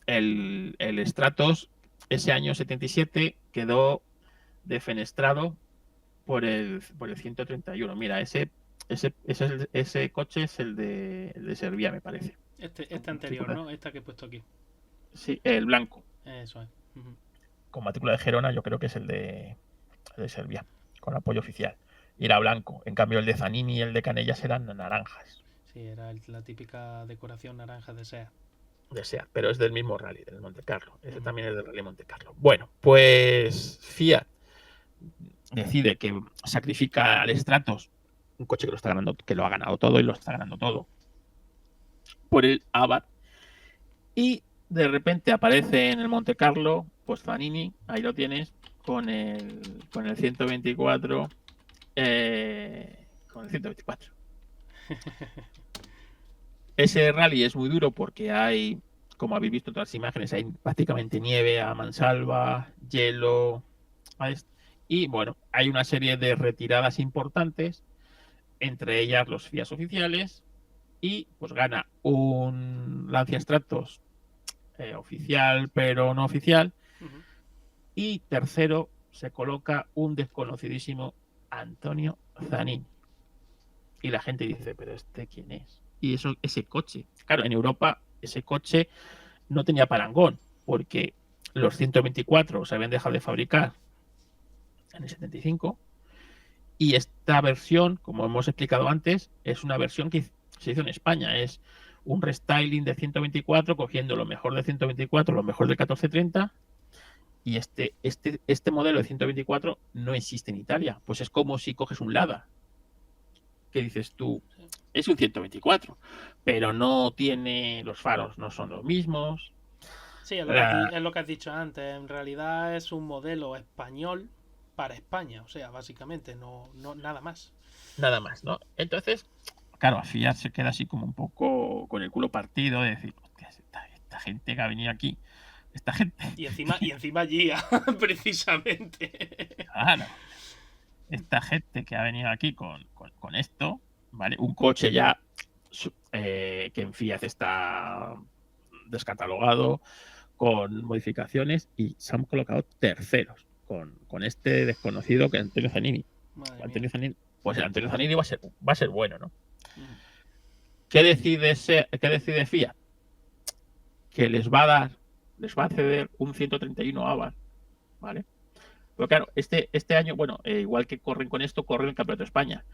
el Stratos ese año 77 quedó defenestrado por el 131. Mira, ese coche es el de Servià, me parece. Este anterior, ¿no? Esta que he puesto aquí. Sí, el blanco. Eso es. Con matrícula de Gerona, yo creo que es el de Servià, con apoyo oficial. era blanco. En cambio, el de Zanini y el de Canellas eran naranjas. Sí, era la típica decoración naranja de SEAT. De SEAT, pero es del mismo rally, del Monte Carlo. Ese Ujú. también es del Rally Monte Carlo. Bueno, pues Fiat decide que sacrifica al Stratos, un coche que lo está ganando, que lo ha ganado todo y lo está ganando todo, por el Abarth. Y de repente aparece en el Monte Carlo, pues Zanini, ahí lo tienes, con el 124. Con el 124. Ese rally es muy duro porque hay, como habéis visto en todas las imágenes, hay prácticamente nieve a mansalva, hielo, ¿sabes? Y bueno, hay una serie de retiradas importantes, entre ellas los FIAs oficiales, y pues gana un Lancia Stratos oficial pero no oficial, Ujú. y tercero se coloca un desconocidísimo Antonio Zanini. Y la gente dice, pero ¿este quién es? Y eso, ese coche, claro, en Europa ese coche no tenía parangón, porque los 124 se habían dejado de fabricar en el 75, y esta versión, como hemos explicado antes, es una versión que se hizo en España, es un restyling de 124, cogiendo lo mejor de 124, lo mejor del 1430, y este modelo de 124 no existe en Italia. Pues es como si coges un Lada, que dices tú, es un 124, pero no tiene, los faros no son los mismos. Sí, es lo que has dicho antes. En realidad es un modelo español para España. O sea, básicamente, no nada más. Nada más, ¿no? Entonces, claro, Fiat se queda así como un poco con el culo partido de decir, hostia, esta gente que ha venido aquí, esta gente, Y encima Gia, precisamente. claro, esta gente que ha venido aquí con esto, ¿vale? Un coche ya que en Fiat está descatalogado, con modificaciones, y se han colocado terceros con este desconocido que es Antonio Zanini. Antonio Zanini, pues el Antonio Zanini va a ser bueno, ¿no? ¿Qué decide Fiat? Que les va a ceder un 131 Abarth, ¿vale? Pero claro, este año, bueno, igual que corren con esto, corren el Campeonato de España.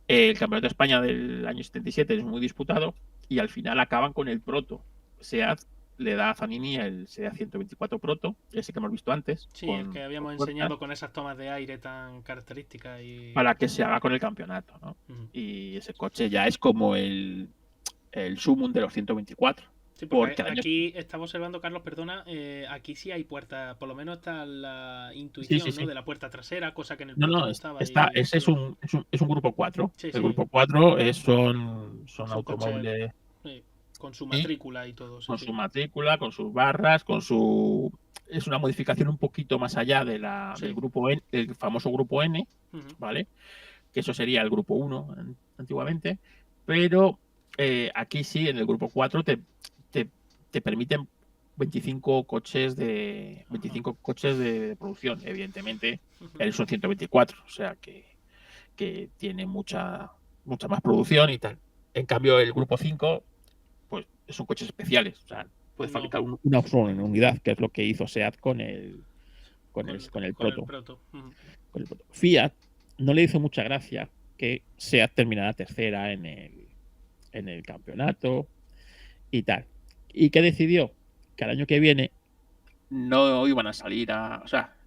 El Campeonato de España del año 77 es muy disputado, y al final acaban con el Proto. SEAT le da a Zanini el SEAT 124 Proto, ese que hemos visto antes. Sí, el que habíamos enseñado con esas tomas de aire tan características. Para que se haga con el campeonato, ¿no? Y ese coche ya es como el sumum de los 124. Sí, porque aquí estamos observando, Carlos, perdona, aquí sí hay puerta, por lo menos está la intuición, sí. ¿No? De la puerta trasera, cosa que en el no estaba. Ese es un grupo 4. Sí, el grupo 4 son automóviles. Sí, con su matrícula y todo. Con su matrícula, con sus barras, con su... Es una modificación un poquito más allá de del grupo N, el famoso grupo N, ¿vale? Que eso sería el grupo 1 antiguamente, pero aquí sí, en el grupo 4 te permiten 25 coches de producción, evidentemente. Son 124, o sea que tiene mucha más producción y tal. En cambio, el grupo 5, pues son coches especiales, o sea, puedes fabricar una unidad, que es lo que hizo SEAT con el Proto. Fiat no le hizo mucha gracia que SEAT terminara tercera en el campeonato y tal. ¿Y qué decidió? Que al año que viene no iban a salir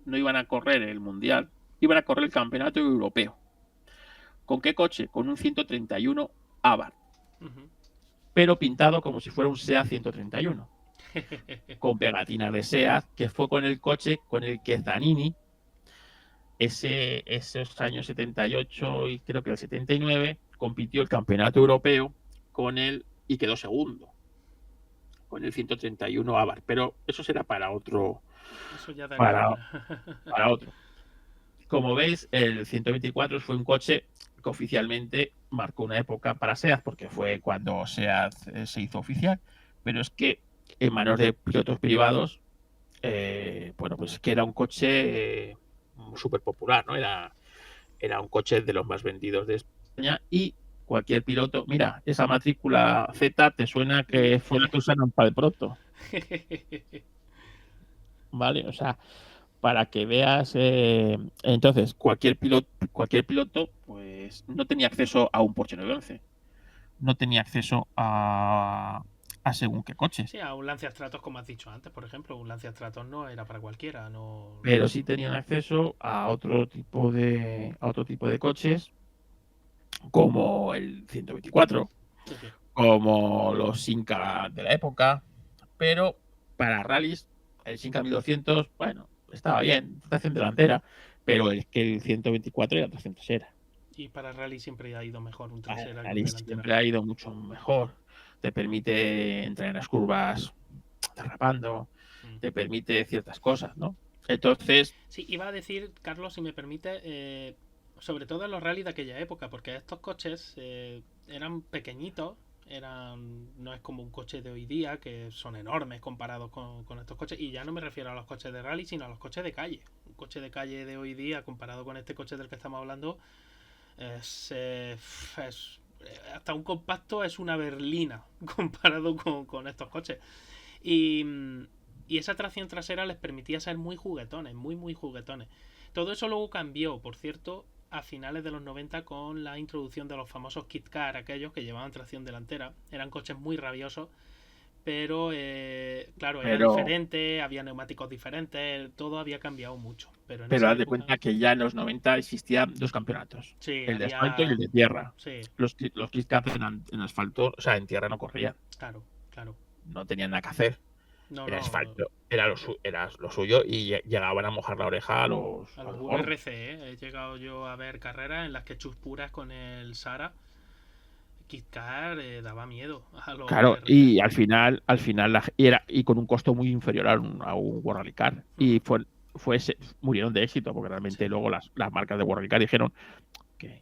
no iban a correr el mundial, iban a correr el campeonato europeo. ¿Con qué coche? Con un 131 Abarth, pero pintado como si fuera un SEAT 131, con pegatinas de SEAT, que fue con el coche con el que Zanini, esos años 78 y creo que el 79, compitió el campeonato europeo con él y quedó segundo, con el 131 Abarth, pero eso será para otro. Eso ya para otro. Como veis, el 124 fue un coche que oficialmente marcó una época para SEAT, porque fue cuando SEAT se hizo oficial, pero es que en manos de pilotos privados, bueno, pues que era un coche súper popular, ¿no? Era un coche de los más vendidos de España, y cualquier piloto, mira, esa matrícula Z te suena que fue la que usaron para el Proto. Vale, o sea, para que veas, entonces cualquier piloto pues no tenía acceso a un Porsche 911, no tenía acceso a según qué coches, Sí, a un Lancia Stratos, como has dicho antes, por ejemplo. Un Lancia Stratos no era para cualquiera, no. pero sí tenían acceso a otro tipo de coches como el 124, Sí, sí. como los Simca de la época, pero para rallies el Simca 1200, bueno, estaba bien, tracción delantera, pero es que el 124 era tracción trasera. Y para rally siempre ha ido mejor un Para trasera que un rallies delantera. siempre ha ido mucho mejor. Te permite entrar en las curvas derrapando, Mm. te permite ciertas cosas, ¿no? Entonces, Sí, iba a decir, Carlos, si me permite, sobre todo en los rallies de aquella época, porque estos coches eran pequeñitos, no es como un coche de hoy día, que son enormes comparados con estos coches, y ya no me refiero a los coches de rally, sino a los coches de calle. Un coche de calle de hoy día, comparado con este coche del que estamos hablando, hasta un compacto es una berlina comparado con estos coches. Y, y esa tracción trasera les permitía ser muy juguetones, muy juguetones. Todo eso luego cambió, por cierto, a finales de los 90 con la introducción de los famosos Kit Car, aquellos que llevaban tracción delantera. Eran coches muy rabiosos, pero claro, era pero, diferente, había neumáticos diferentes, todo había cambiado mucho. Pero en pero esa haz de época, cuenta que ya en los 90 existían dos campeonatos, sí, el de asfalto y el había. de tierra. Sí, Los Kit Kat en asfalto, o sea, en tierra no corrían, claro, claro. no tenían nada que hacer. No, El no, asfalto era lo suyo y llegaban a mojar la oreja a a los los gordos. VRC, ¿eh? He llegado yo a ver carreras en las que Chus Puras con el Sara Kit Kat daba miedo a los Claro, VRC. y al final y con un costo muy inferior a un World Rally Car. Ujú. Y murieron de éxito, porque realmente Sí, luego las marcas de World Rally Car dijeron que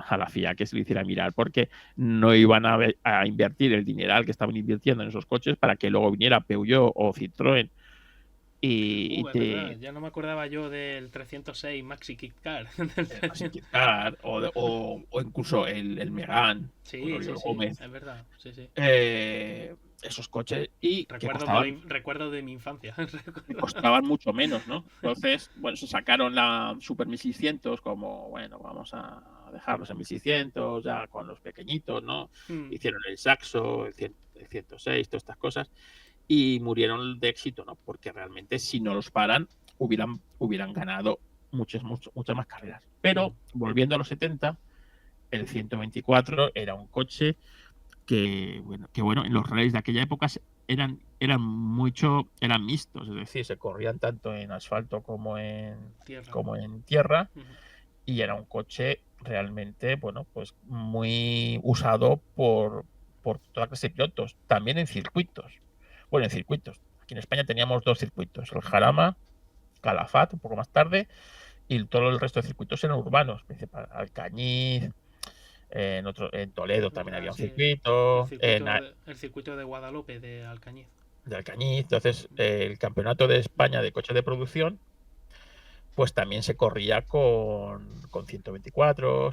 a la FIA que se lo hiciera mirar, porque no iban a invertir el dineral que estaban invirtiendo en esos coches para que luego viniera Peugeot o Citroën y es verdad, te ya no me acordaba yo del 306 Maxi Kit Kat. Maxi Kit Kat o incluso el Megane con Sí, sí, Oriol sí, Gómez. es verdad. Sí, sí. Esos coches y que Recuerdo de mi infancia. costaban mucho menos, ¿no? Entonces, bueno, se sacaron la Super 1600 como, bueno, vamos a dejarlos en 1600 ya con los pequeñitos, ¿no? Mm, Hicieron el Saxo, el 106, todas estas cosas y murieron de éxito, ¿no? Porque realmente si no los paran hubieran ganado muchas más carreras. Pero volviendo a los 70, el 124 era un coche que en los rallies de aquella época eran mixtos, es decir, se corrían tanto en asfalto tierra. como en tierra, Ujú. y era un coche realmente, bueno, pues muy usado por toda clase de pilotos, también en circuitos. Bueno, en circuitos. Aquí en España teníamos dos circuitos, el Jarama, Calafat, un poco más tarde, y todo el resto de circuitos eran urbanos, principal, Alcañiz, en Toledo también había un Sí, circuito, el circuito de Guadalupe de Alcañiz. de Alcañiz. Entonces, el campeonato de España de coches de producción, pues también se corría con 124,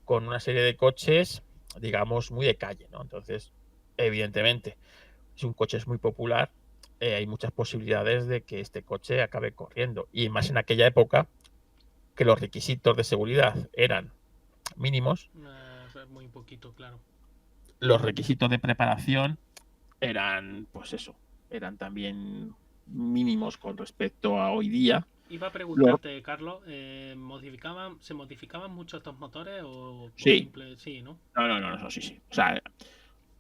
con una serie de coches, digamos, muy de calle, ¿no? Entonces, evidentemente, si un coche es muy popular, hay muchas posibilidades de que este coche acabe corriendo. Y más en aquella época, que los requisitos de seguridad eran mínimos, Muy poquito, claro. los requisitos de preparación eran, pues eso, eran también mínimos con respecto a hoy día. Iba a Los, preguntarte, Carlos, ¿se modificaban mucho estos motores o sí, simple? Sí, ¿no? no, sí, sí. O sea,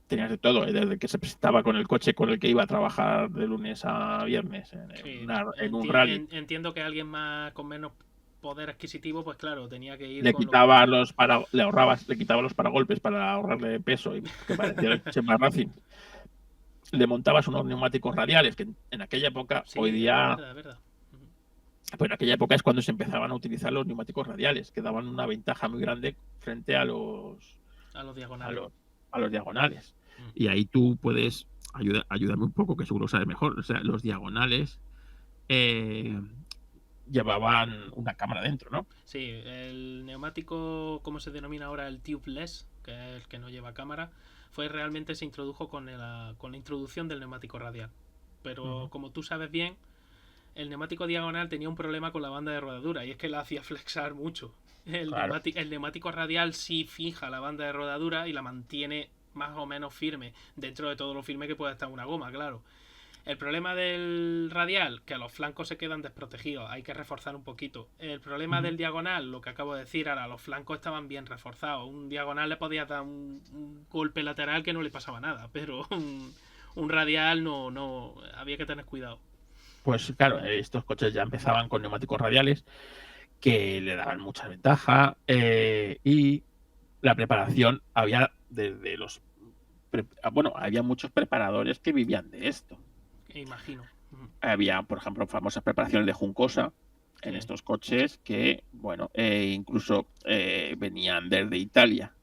tenías de todo, desde que se presentaba con el coche con el que iba a trabajar de lunes a viernes Sí, en un rally. entiendo que alguien más con menos poder adquisitivo, pues claro, tenía que ir Le con lo que. quitaba le quitaba los paragolpes para ahorrarle peso y que parecía el coche más Racing. Le montabas unos neumáticos radiales, que en aquella época, hoy Sí, es día, verdad, es verdad. pues en aquella época es cuando se empezaban a utilizar los neumáticos radiales, que daban una ventaja muy grande frente A los a diagonales. los, a los diagonales. Mm. Y ahí tú puedes ayudarme un poco, que seguro sabes mejor. O sea, los diagonales eh, llevaban una cámara dentro, ¿no? Sí, el neumático, como se denomina ahora el tubeless, que es el que no lleva cámara, se introdujo con la introducción del neumático radial. Pero Uh-huh. como tú sabes bien, el neumático diagonal tenía un problema con la banda de rodadura y es que la hacía flexar mucho. Claro. El neumático radial sí fija la banda de rodadura y la mantiene más o menos firme, dentro de todo lo firme que puede estar una goma, claro. El problema del radial, que a los flancos se quedan desprotegidos, hay que reforzar un poquito. El problema del diagonal, lo que acabo de decir, ahora los flancos estaban bien reforzados. Un diagonal le podía dar un golpe lateral que no le pasaba nada, pero un radial no, había que tener cuidado. Pues claro, estos coches ya empezaban con neumáticos radiales que le daban mucha ventaja y la preparación había desde los... Bueno, había muchos preparadores que vivían de esto. Imagino. Había, por ejemplo, famosas preparaciones de Juncosa en Sí. estos coches que, bueno, incluso venían desde Italia.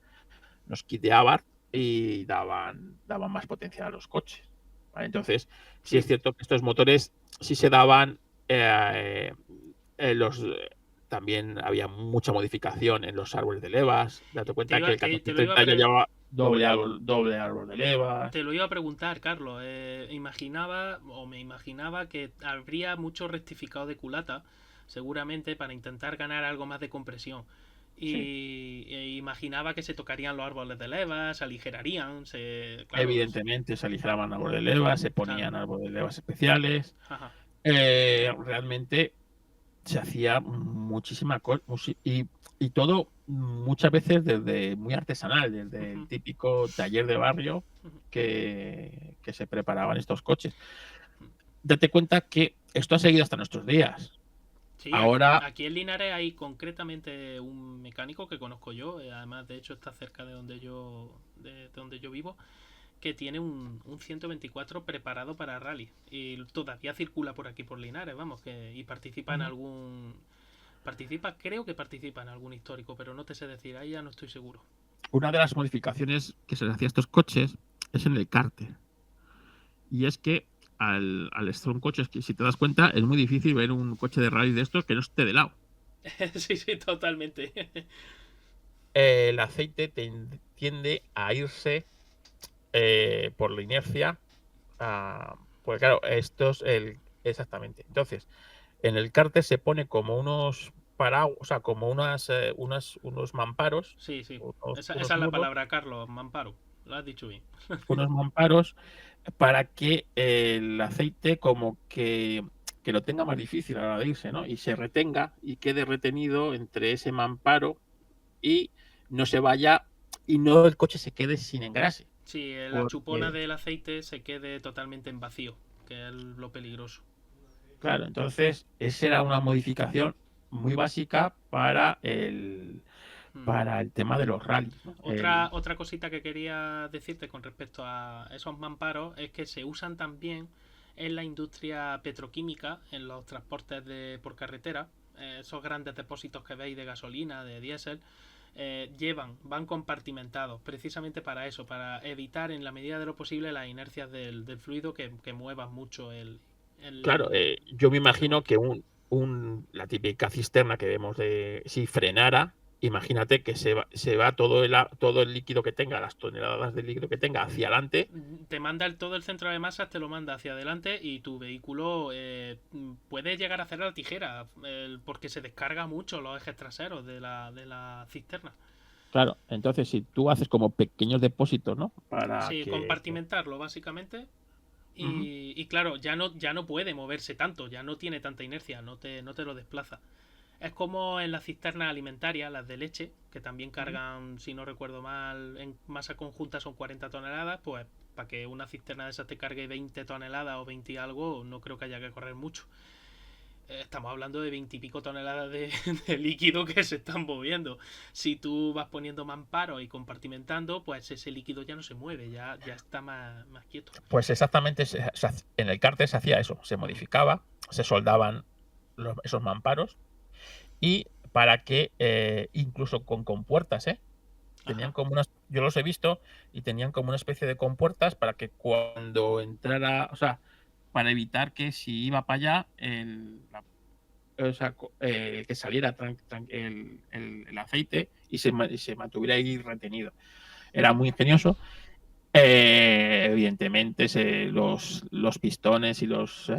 Los kits de Abarth y daban más potencia a los coches. ¿Vale? Entonces, sí es cierto que estos motores sí se daban también había mucha modificación en los árboles de levas. Date cuenta que el Te lo iba a 1430 ya llevaba doble árbol de levas. Te lo iba a preguntar, Carlos. Me imaginaba que habría mucho rectificado de culata, seguramente para intentar ganar algo más de compresión. E imaginaba que se tocarían los árboles de levas, se aligerarían. Claro, Evidentemente se aligeraban árboles de levas, se ponían árboles de levas especiales. Ajá. Realmente se hacía muchísima cosa y todo muchas veces desde muy artesanal, desde el típico taller de barrio que se preparaban estos coches. Date cuenta que esto ha seguido hasta nuestros días. Sí, ahora aquí en Linares hay concretamente un mecánico que conozco yo, además de hecho está cerca de donde yo vivo, que tiene un 124 preparado para rally y todavía circula por aquí por Linares, vamos, y participa en creo que participa en algún histórico, pero no te sé decir, ahí ya no estoy seguro. Una de las modificaciones que se le hacía a estos coches es en el cárter. Y es que al estar un coche, es que si te das cuenta, es muy difícil ver un coche de rally de estos que no esté de lado. Sí, totalmente. El aceite tiende a irse por la inercia. Pues claro, exactamente. Entonces, en el cárter se pone como unos paraguas, o sea, como unos mamparos. Sí. Esa Unos es la muros, palabra, Carlos, mamparo. Lo has dicho bien. unos mamparos para que el aceite como que lo tenga más difícil a la hora de irse, ¿no? Y se retenga y quede retenido entre ese mamparo y no se vaya y no el coche se quede sin engrase. Sí, la chupona del aceite se quede totalmente en vacío, que es lo peligroso. Claro, entonces esa era una modificación muy básica para el tema de los rallies, ¿no? Otra cosita que quería decirte con respecto a esos mamparos es que se usan también en la industria petroquímica, en los transportes por carretera. Esos grandes depósitos que veis de gasolina, de diésel, van compartimentados precisamente para eso, para evitar en la medida de lo posible las inercias del fluido que muevan mucho Claro, yo me imagino que la típica cisterna que vemos si frenara, imagínate que se va todo el líquido que tenga, las toneladas de líquido que tenga hacia adelante. Te manda todo el centro de masas, te lo manda hacia adelante y tu vehículo puede llegar a hacer la tijera porque se descarga mucho los ejes traseros de la cisterna. Claro, entonces si tú haces como pequeños depósitos, ¿no? Sí, compartimentarlo básicamente. Y claro, ya no puede moverse tanto, ya no tiene tanta inercia, no te lo desplaza. Es como en las cisternas alimentarias, las de leche, que también cargan, si no recuerdo mal, en masa conjunta son 40 toneladas, pues para que una cisterna de esas te cargue 20 toneladas o 20 y algo, no creo que haya que correr mucho. Estamos hablando de 20 y pico toneladas de líquido que se están moviendo. Si tú vas poniendo mamparos y compartimentando, pues ese líquido ya no se mueve, ya está más quieto. Pues exactamente, en el cárter se hacía eso, se modificaba, se soldaban esos mamparos y para que incluso con compuertas, tenían como yo los he visto y tenían como una especie de compuertas para que cuando entrara, o sea, para evitar que si iba para allá que saliera el aceite y se mantuviera ahí retenido. Era muy ingenioso Evidentemente los pistones y los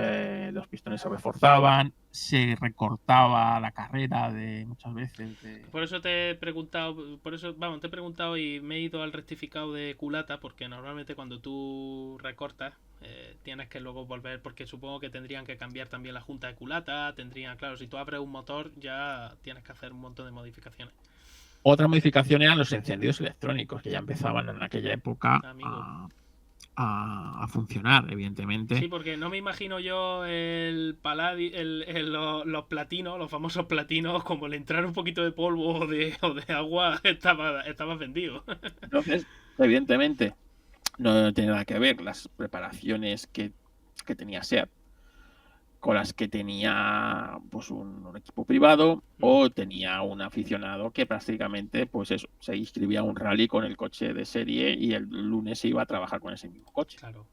pistones se reforzaban, se recortaba la carrera de muchas veces. Por eso te he preguntado, te he preguntado y me he ido al rectificado de culata, porque normalmente cuando tú recortas tienes que luego volver, porque supongo que tendrían que cambiar también la junta de culata, claro, si tú abres un motor ya tienes que hacer un montón de modificaciones. Otra modificación eran los encendidos electrónicos, que ya empezaban en aquella época a funcionar, evidentemente. Sí, porque no me imagino yo los platinos, los famosos platinos, como le entrar un poquito de polvo o de agua, estaba vendido. Entonces, evidentemente, no tiene nada que ver las preparaciones que tenía SEAT con las que tenía pues un equipo privado o tenía un aficionado que prácticamente pues eso, se inscribía a un rally con el coche de serie y el lunes se iba a trabajar con ese mismo coche. Claro.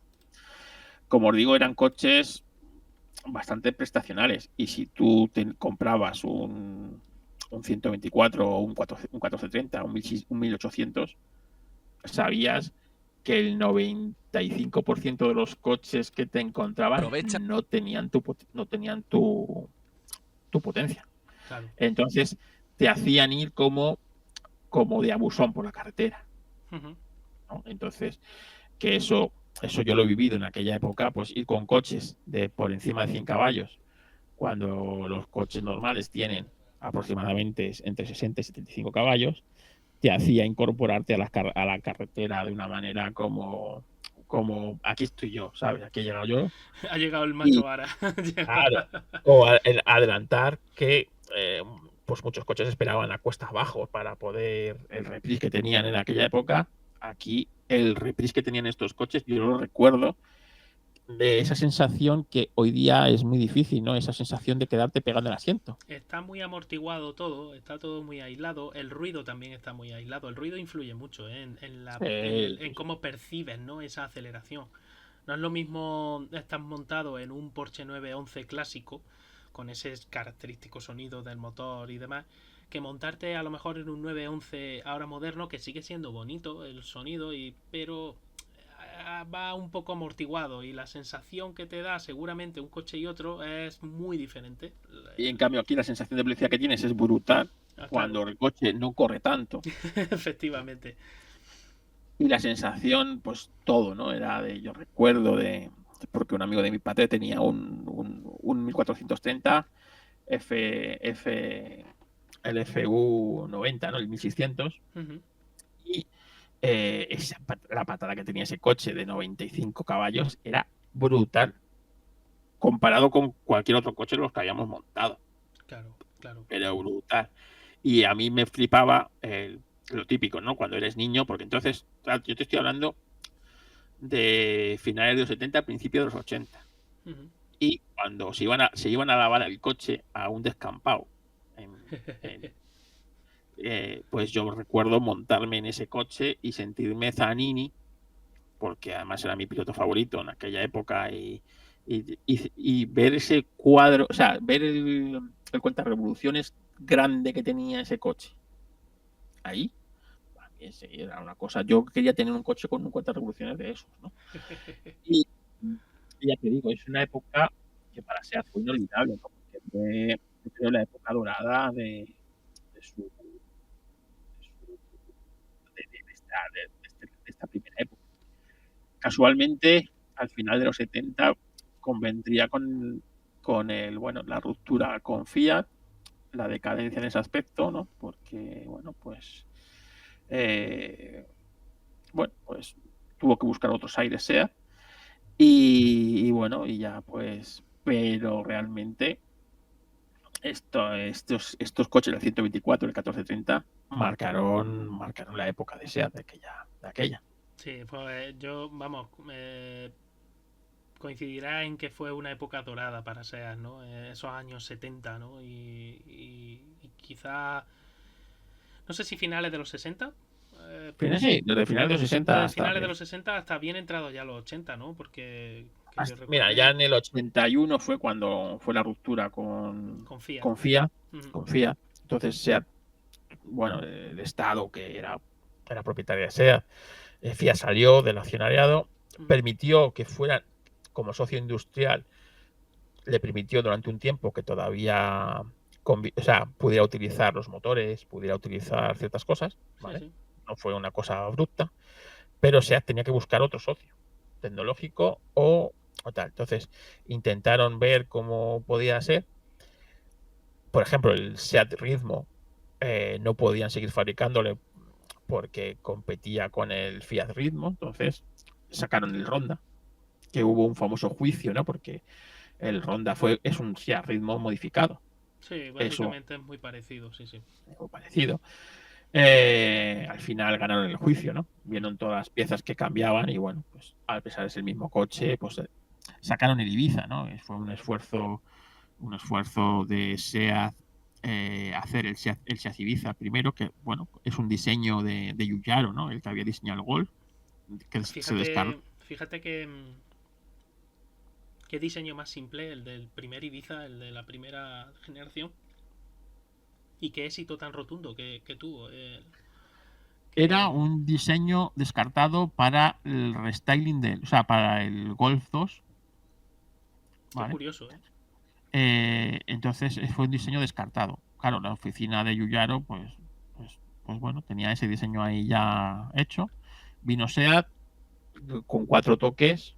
Como os digo, eran coches bastante prestacionales y si tú te comprabas un 124 o un 1430, un 1800, sabías que el 95% de los coches que te encontraban no tenían tu potencia. Claro. Entonces te hacían ir como de abusón por la carretera. Uh-huh. ¿No? Entonces, que eso yo lo he vivido en aquella época, pues ir con coches de por encima de 100 caballos, cuando los coches normales tienen aproximadamente entre 60 y 75 caballos, te hacía incorporarte a la carretera de una manera como aquí estoy yo, ¿sabes? Aquí he llegado yo. Ha llegado el macho vara. Claro. O adelantar que pues muchos coches esperaban a cuesta abajo para poder el reprise que tenían en aquella época. Aquí el reprise que tenían estos coches, yo lo recuerdo, de esa sensación que hoy día es muy difícil, ¿no? Esa sensación de quedarte pegando el asiento. Está muy amortiguado todo, está todo muy aislado. El ruido también está muy aislado. El ruido influye mucho en cómo percibes, ¿no? Esa aceleración. No es lo mismo estar montado en un Porsche 911 clásico, con ese característico sonido del motor y demás, que montarte a lo mejor en un 911 ahora moderno, que sigue siendo bonito el sonido, pero va un poco amortiguado y la sensación que te da seguramente un coche y otro es muy diferente. Y en cambio aquí la sensación de velocidad que tienes es brutal cuando el coche no corre tanto. Efectivamente. Y la sensación, pues todo, ¿no? Era yo recuerdo porque un amigo de mi padre tenía un 1430 el FU 90, ¿no? El 1600. Uh-huh. Y la patada que tenía ese coche de 95 caballos era brutal comparado con cualquier otro coche de los que habíamos montado. Claro. Era brutal. Y a mí me flipaba lo típico, ¿no? Cuando eres niño, porque entonces, claro, yo te estoy hablando de finales de los 70, principios de los 80. Uh-huh. Y cuando se iban a lavar el coche a un descampado, pues yo recuerdo montarme en ese coche y sentirme Zanini, porque además era mi piloto favorito en aquella época, y ver ese cuadro, o sea, ver el cuentarevoluciones grande que tenía ese coche. Ahí, también era una cosa. Yo quería tener un coche con un cuentarevoluciones de esos, ¿no? Y ya te digo, es una época que para SEAT fue inolvidable, ¿no? Porque fue, yo creo, la época dorada de esta primera época. Casualmente, al final de los 70 convendría con la ruptura con Fiat, la decadencia en ese aspecto, ¿no? Porque, pues tuvo que buscar otros aires SEAT y ya pues, pero realmente estos coches del 124, el 1430 marcaron la época de SEAT de aquella. Sí, pues yo, coincidirá en que fue una época dorada para SEAT, ¿no? Esos años 70, ¿no? Y quizá, no sé si finales de los 60. Sí, desde finales de los 60 desde finales de los 60 hasta bien entrado ya los 80, ¿no? Porque mira, ya en el 81 fue cuando fue la ruptura con Fiat. Uh-huh. Con Fiat. Entonces SEAT, el estado que era era propietaria de SEAT. Fiat salió del accionariado, permitió que fuera como socio industrial, le permitió durante un tiempo que todavía pudiera utilizar los motores, pudiera utilizar ciertas cosas, ¿vale? Sí, sí. No fue una cosa abrupta, pero SEAT tenía que buscar otro socio tecnológico o tal. Entonces intentaron ver cómo podía ser. Por ejemplo, el SEAT Ritmo no podían seguir fabricándole porque competía con el Fiat Ritmo. Entonces sacaron el Ronda, que hubo un famoso juicio, ¿no? Porque el Ronda es un Fiat Ritmo modificado. Sí, Eso básicamente es muy parecido, sí, sí. o parecido. Al final ganaron el juicio, ¿no? Vieron todas las piezas que cambiaban y bueno, pues a pesar de ser el mismo coche, pues sacaron el Ibiza, ¿no? Fue un esfuerzo de SEAT hacer el Seat Ibiza primero, que bueno, es un diseño de Giugiaro, ¿no? El que había diseñado el Golf, que se descartó. Fíjate que qué diseño más simple, el del primer Ibiza, el de la primera generación. Y qué éxito tan rotundo que tuvo. Era un diseño descartado para el restyling para el Golf 2. Qué curioso, ¿eh? Entonces fue un diseño descartado. Claro, la oficina de Giugiaro, pues bueno, tenía ese diseño ahí ya hecho. Vino SEAT con 4 toques,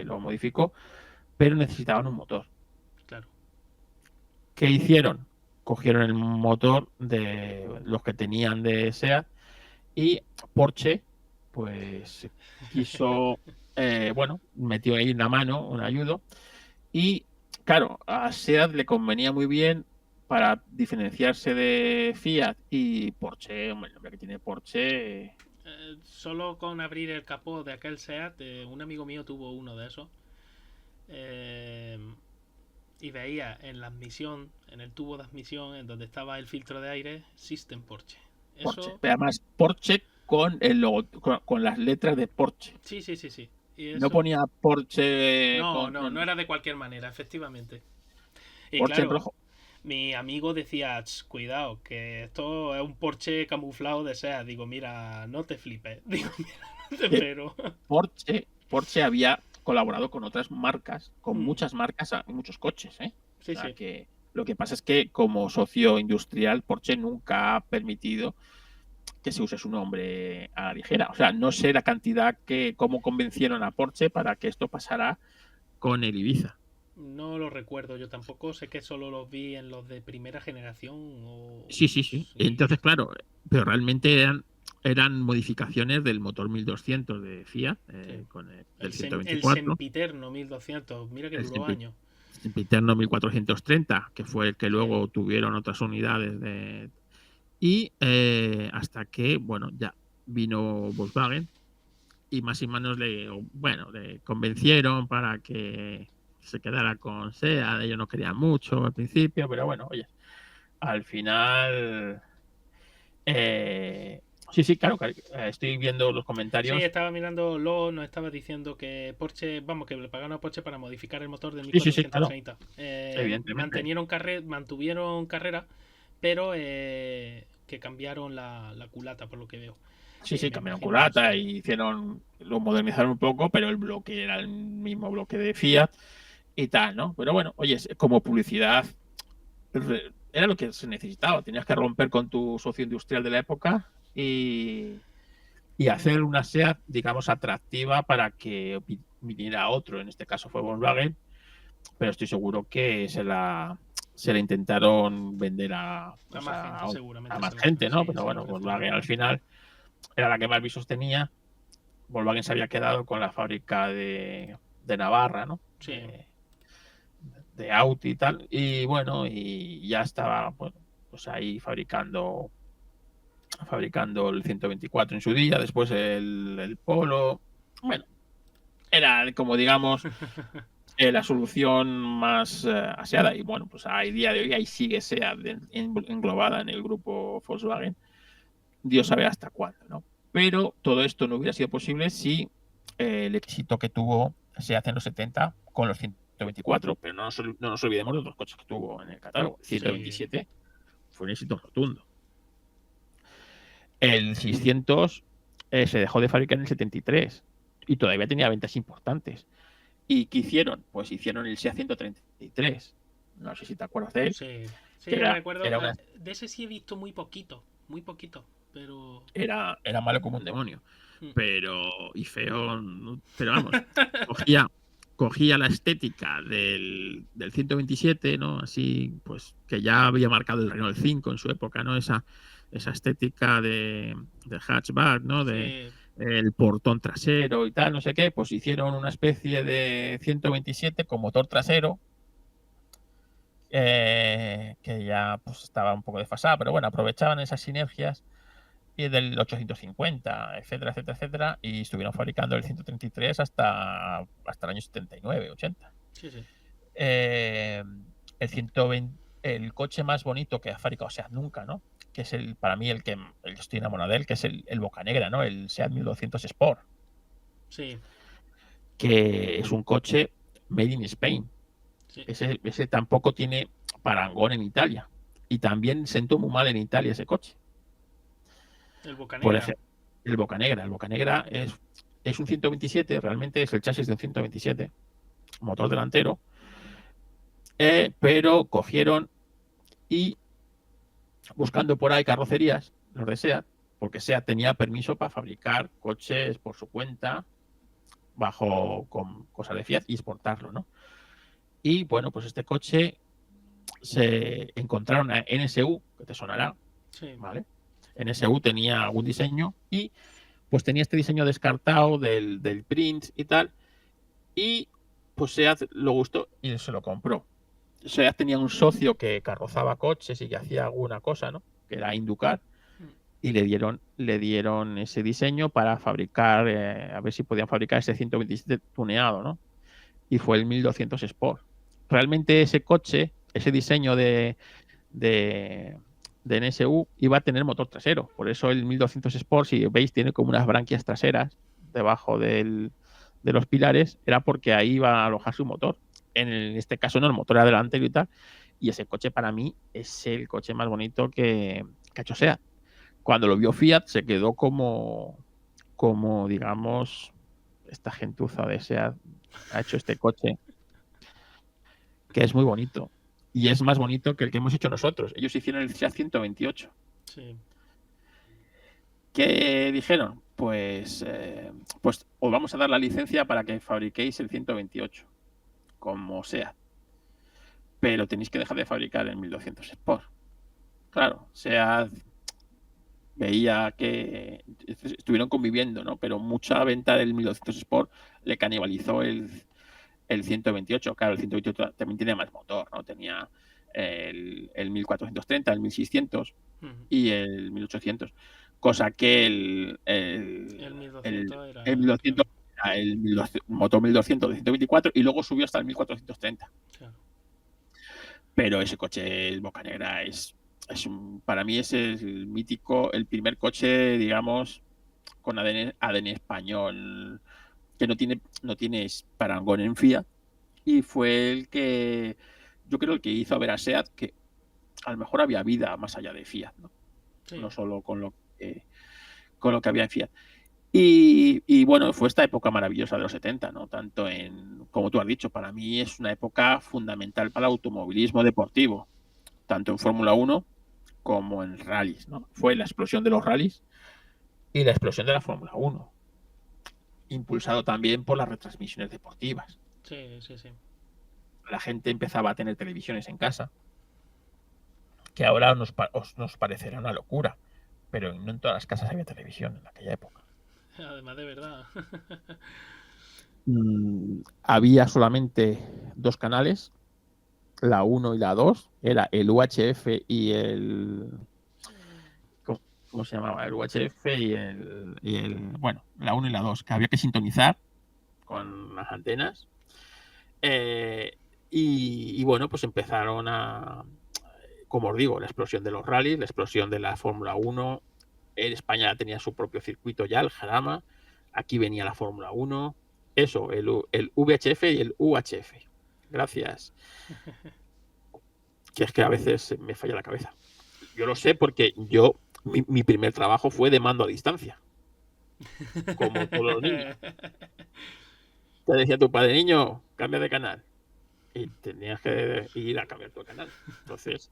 lo modificó, pero necesitaban un motor. Claro. ¿Qué hicieron? Cogieron el motor de los que tenían de SEAT y Porsche, pues quiso, metió ahí una mano, un ayudo, y claro, a SEAT le convenía muy bien para diferenciarse de Fiat y Porsche, el nombre que tiene Porsche. Solo con abrir el capó de aquel SEAT, un amigo mío tuvo uno de esos. Y veía en la admisión, en el tubo de admisión, en donde estaba el filtro de aire, System Porsche. Porsche. Eso. Pero además, Porsche con el logo, con las letras de Porsche. Sí, sí, sí, sí. Y eso... No ponía Porsche no era de cualquier manera, efectivamente. Y Porsche en claro, rojo. mi amigo decía, cuidado, que esto es un Porsche camuflado de SEAT. Digo, mira, no te flipes. Digo, mira, no te espero. Porsche había colaborado con otras marcas, con muchas marcas, muchos coches, ¿eh? Sí, O sea, sí. que lo que pasa es que como socio industrial, Porsche nunca ha permitido que se use su nombre a la ligera. O sea, no sé la cantidad cómo convencieron a Porsche para que esto pasara con el Ibiza. No lo recuerdo yo tampoco. Sé que solo los vi en los de primera generación. Sí. Sí. Entonces, claro, pero realmente eran modificaciones del motor 1200 de Fiat, Sí. con el El 124. sempiterno 1200. Mira que El duró años. sempiterno 1430, que fue el que luego tuvieron otras unidades y hasta que, bueno, ya vino Volkswagen y más y menos le convencieron para que se quedara con SEAT. Ellos no querían mucho al principio, pero bueno, oye, al final sí, claro, estoy viendo los comentarios. Sí, estaba mirando, nos estaba diciendo que Porsche, vamos, que le pagaron a Porsche para modificar el motor del Sí, claro, 1430. evidentemente. Mantuvieron carrera, pero que cambiaron la culata, por lo que veo. Sí, Me cambiaron imagino, culata y lo modernizaron un poco, pero el bloque era el mismo bloque de Fiat y tal, ¿no? Pero bueno, oye, como publicidad era lo que se necesitaba. Tenías que romper con tu socio industrial de la época y hacer una SEAT, digamos, atractiva para que viniera otro. En este caso fue Volkswagen, pero estoy seguro que se la intentaron vender a más gente, seguramente. más gente, ¿no? Sí, Pero se lo bueno, ofrecieron. Volkswagen al final era la que más visos tenía. Volkswagen se había quedado con la fábrica de Navarra, ¿no? Sí. De Audi y tal. Y bueno, y ya estaba, bueno, pues ahí fabricando el 124 en su día, después el Polo. Bueno, era como digamos la solución más aseada. Y bueno, pues a día de hoy ahí sigue SEAT englobada en el grupo Volkswagen. Dios sabe hasta cuándo, ¿no? Pero todo esto no hubiera sido posible si el éxito que tuvo SEAT en los 70 con los 124, pero no nos olvidemos de los coches que tuvo en el catálogo. 127 fue un éxito rotundo. El 600 se dejó de fabricar en el 73 y todavía tenía ventas importantes. ¿Y qué hicieron? Pues hicieron el SEA 133. No sé si te acuerdas de él. Sí, sí, Que recuerdo. era, una, De ese sí he visto muy poquito, pero... era malo como un demonio. Mm. Y feo. Pero vamos, cogía la estética del 127, ¿no? Así, pues, que ya había marcado el Renault 5 en su época, ¿no? Esa estética de hatchback, ¿no? De Sí, el portón trasero y tal, no sé qué, pues hicieron una especie de 127 con motor trasero, que ya pues estaba un poco desfasada, pero bueno, aprovechaban esas sinergias y del 850, etcétera, etcétera, etcétera, y estuvieron fabricando el 133 hasta el año 79, 80. sí, sí. El 120, el coche más bonito que ha fabricado SEAT nunca, ¿no? Que es para mí el que estoy enamorado de él, que es el Bocanegra, ¿no? El SEAT 1200 Sport. Sí, Que es un coche made in Spain. sí. Ese tampoco tiene parangón en Italia. Y también sentó muy mal en Italia ese coche. El Por Bocanegra. ejemplo, el Bocanegra. El Bocanegra es un 127, realmente es el chasis de un 127, motor delantero, pero cogieron y buscando por ahí carrocerías, los de SEAT, porque SEAT tenía permiso para fabricar coches por su cuenta, con cosas de Fiat y exportarlo, ¿no? Y bueno, pues este coche se encontraron a NSU, que te sonará, Sí. ¿vale? NSU tenía algún diseño y pues tenía este diseño descartado del Prince y tal, y pues SEAT lo gustó y se lo compró. SEAT tenía un socio que carrozaba coches y que hacía alguna cosa, ¿no? Que era Inducar, y le dieron ese diseño para fabricar, a ver si podían fabricar ese 127 tuneado, ¿no? Y fue el 1200 Sport. Realmente ese coche, ese diseño de NSU iba a tener motor trasero. Por eso el 1200 Sport, si veis, tiene como unas branquias traseras debajo de los pilares, era porque ahí iba a alojar su motor. En este caso no, el motor era delantero y tal. Y ese coche para mí es el coche más bonito que ha hecho SEAT. Cuando lo vio Fiat se quedó como digamos, esta gentuza de SEAT ha hecho este coche que es muy bonito. Y es más bonito que el que hemos hecho nosotros. Ellos hicieron el SEAT 128. Sí. ¿Qué dijeron? Pues os vamos a dar la licencia para que fabriquéis el 128, como sea. Pero tenéis que dejar de fabricar el 1200 Sport. Claro, SEAT veía que estuvieron conviviendo, ¿no? Pero mucha venta del 1200 Sport le canibalizó el 128. Claro, el 128 también tenía más motor, ¿no? Tenía el 1430, el 1600 y el 1800. Cosa que el 1200 era... 1200 claro. era el motor 1200 de 124 y luego subió hasta el 1430. Claro. Pero ese coche, el Bocanegra, para mí es el mítico, el primer coche, digamos, con ADN español, que no tiene parangón en Fiat, y fue el que yo creo que hizo ver a SEAT que a lo mejor había vida más allá de Fiat, ¿no? Sí. No solo con lo que había en Fiat. Y bueno, fue esta época maravillosa de los 70, ¿no? Tanto como tú has dicho, para mí es una época fundamental para el automovilismo deportivo, tanto en Fórmula 1 como en rallies, ¿no? Fue la explosión de los rallies y la explosión de la Fórmula 1, impulsado también por las retransmisiones deportivas. Sí, sí, sí. La gente empezaba a tener televisiones en casa, que ahora nos parecerá una locura, pero no en todas las casas había televisión en aquella época. Además, de verdad. Había solamente dos canales, la 1 y la 2, era el UHF y el... ¿Cómo se llamaba? El UHF bueno, la 1 y la 2, que había que sintonizar con las antenas. Y bueno, pues empezaron como os digo, la explosión de los rallies, la explosión de la Fórmula 1. En España tenía su propio circuito ya, el Jarama. Aquí venía la Fórmula 1. Eso, el VHF y el UHF. Gracias. Que es que a veces me falla la cabeza. Yo lo sé porque yo Mi primer trabajo fue de mando a distancia, como todos los niños. Te decía tu padre, niño, cambia de canal. Y tenías que ir a cambiar tu canal. Entonces,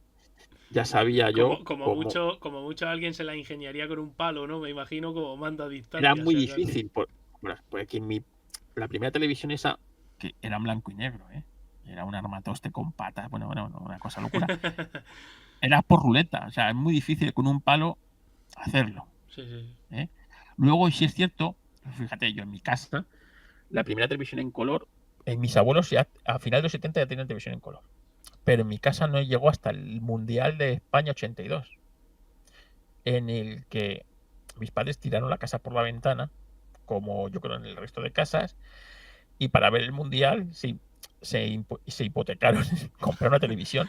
ya sabía yo Como cómo. mucho alguien se la ingeniaría con un palo, ¿no? Me imagino como mando a distancia. Era muy si acaso. difícil. Pues que la primera televisión esa, que era en blanco y negro, era un armatoste con patas, bueno, una cosa locura. Era por ruleta, o sea, es muy difícil con un palo hacerlo. Sí, sí. Luego, si es cierto, fíjate, yo en mi casa, la primera televisión en color, mis abuelos ya a finales de los 70 ya tenían televisión en color. Pero en mi casa no llegó hasta el Mundial de España 82, en el que mis padres tiraron la casa por la ventana, como yo creo en el resto de casas, y para ver el Mundial se hipotecaron comprar una televisión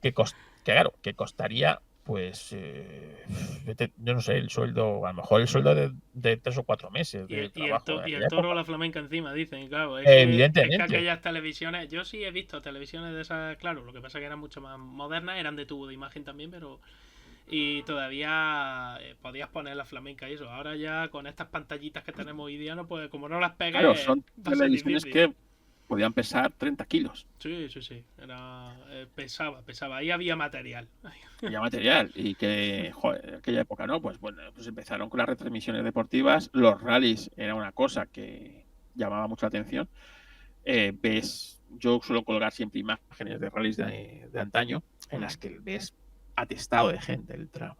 que costaría, pues, yo no sé, el sueldo, a lo mejor el sueldo de 3 o 4 meses de trabajo. Y el toro o la flamenca encima, dicen, claro. Es Evidentemente. que aquellas televisiones, yo sí he visto televisiones de esas, claro, lo que pasa es que eran mucho más modernas, eran de tubo de imagen también, pero... Y todavía podías poner la flamenca y eso. Ahora ya con estas pantallitas que tenemos hoy día, no puede, como no las pegues, Claro, son va a ser televisiones difícil. que podían pesar 30 kilos. Sí. Era, pesaba. Ahí había material. Había material. Y que, joder, en aquella época, ¿no? Pues bueno, pues empezaron con las retransmisiones deportivas. Los rallies era una cosa que llamaba mucho la atención. Yo suelo colgar siempre imágenes de rallies de antaño en las que ves atestado de gente el tramo.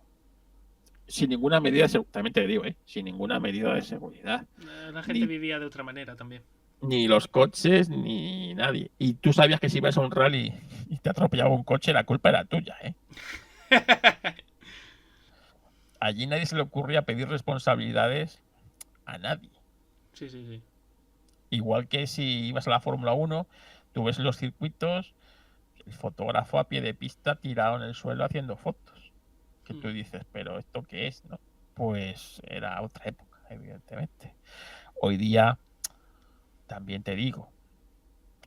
Sin ninguna medida de seguridad, también te digo, sin ninguna medida de seguridad. La gente vivía de otra manera también. Ni los coches, ni nadie. Y tú sabías que si ibas a un rally y te atropellaba un coche, la culpa era tuya, Allí nadie se le ocurría pedir responsabilidades a nadie. Sí. Igual que si ibas a la Fórmula 1, tú ves los circuitos, el fotógrafo a pie de pista tirado en el suelo haciendo fotos. Que tú dices, pero ¿esto qué es? ¿No? Pues era otra época, evidentemente. Hoy día, también te digo,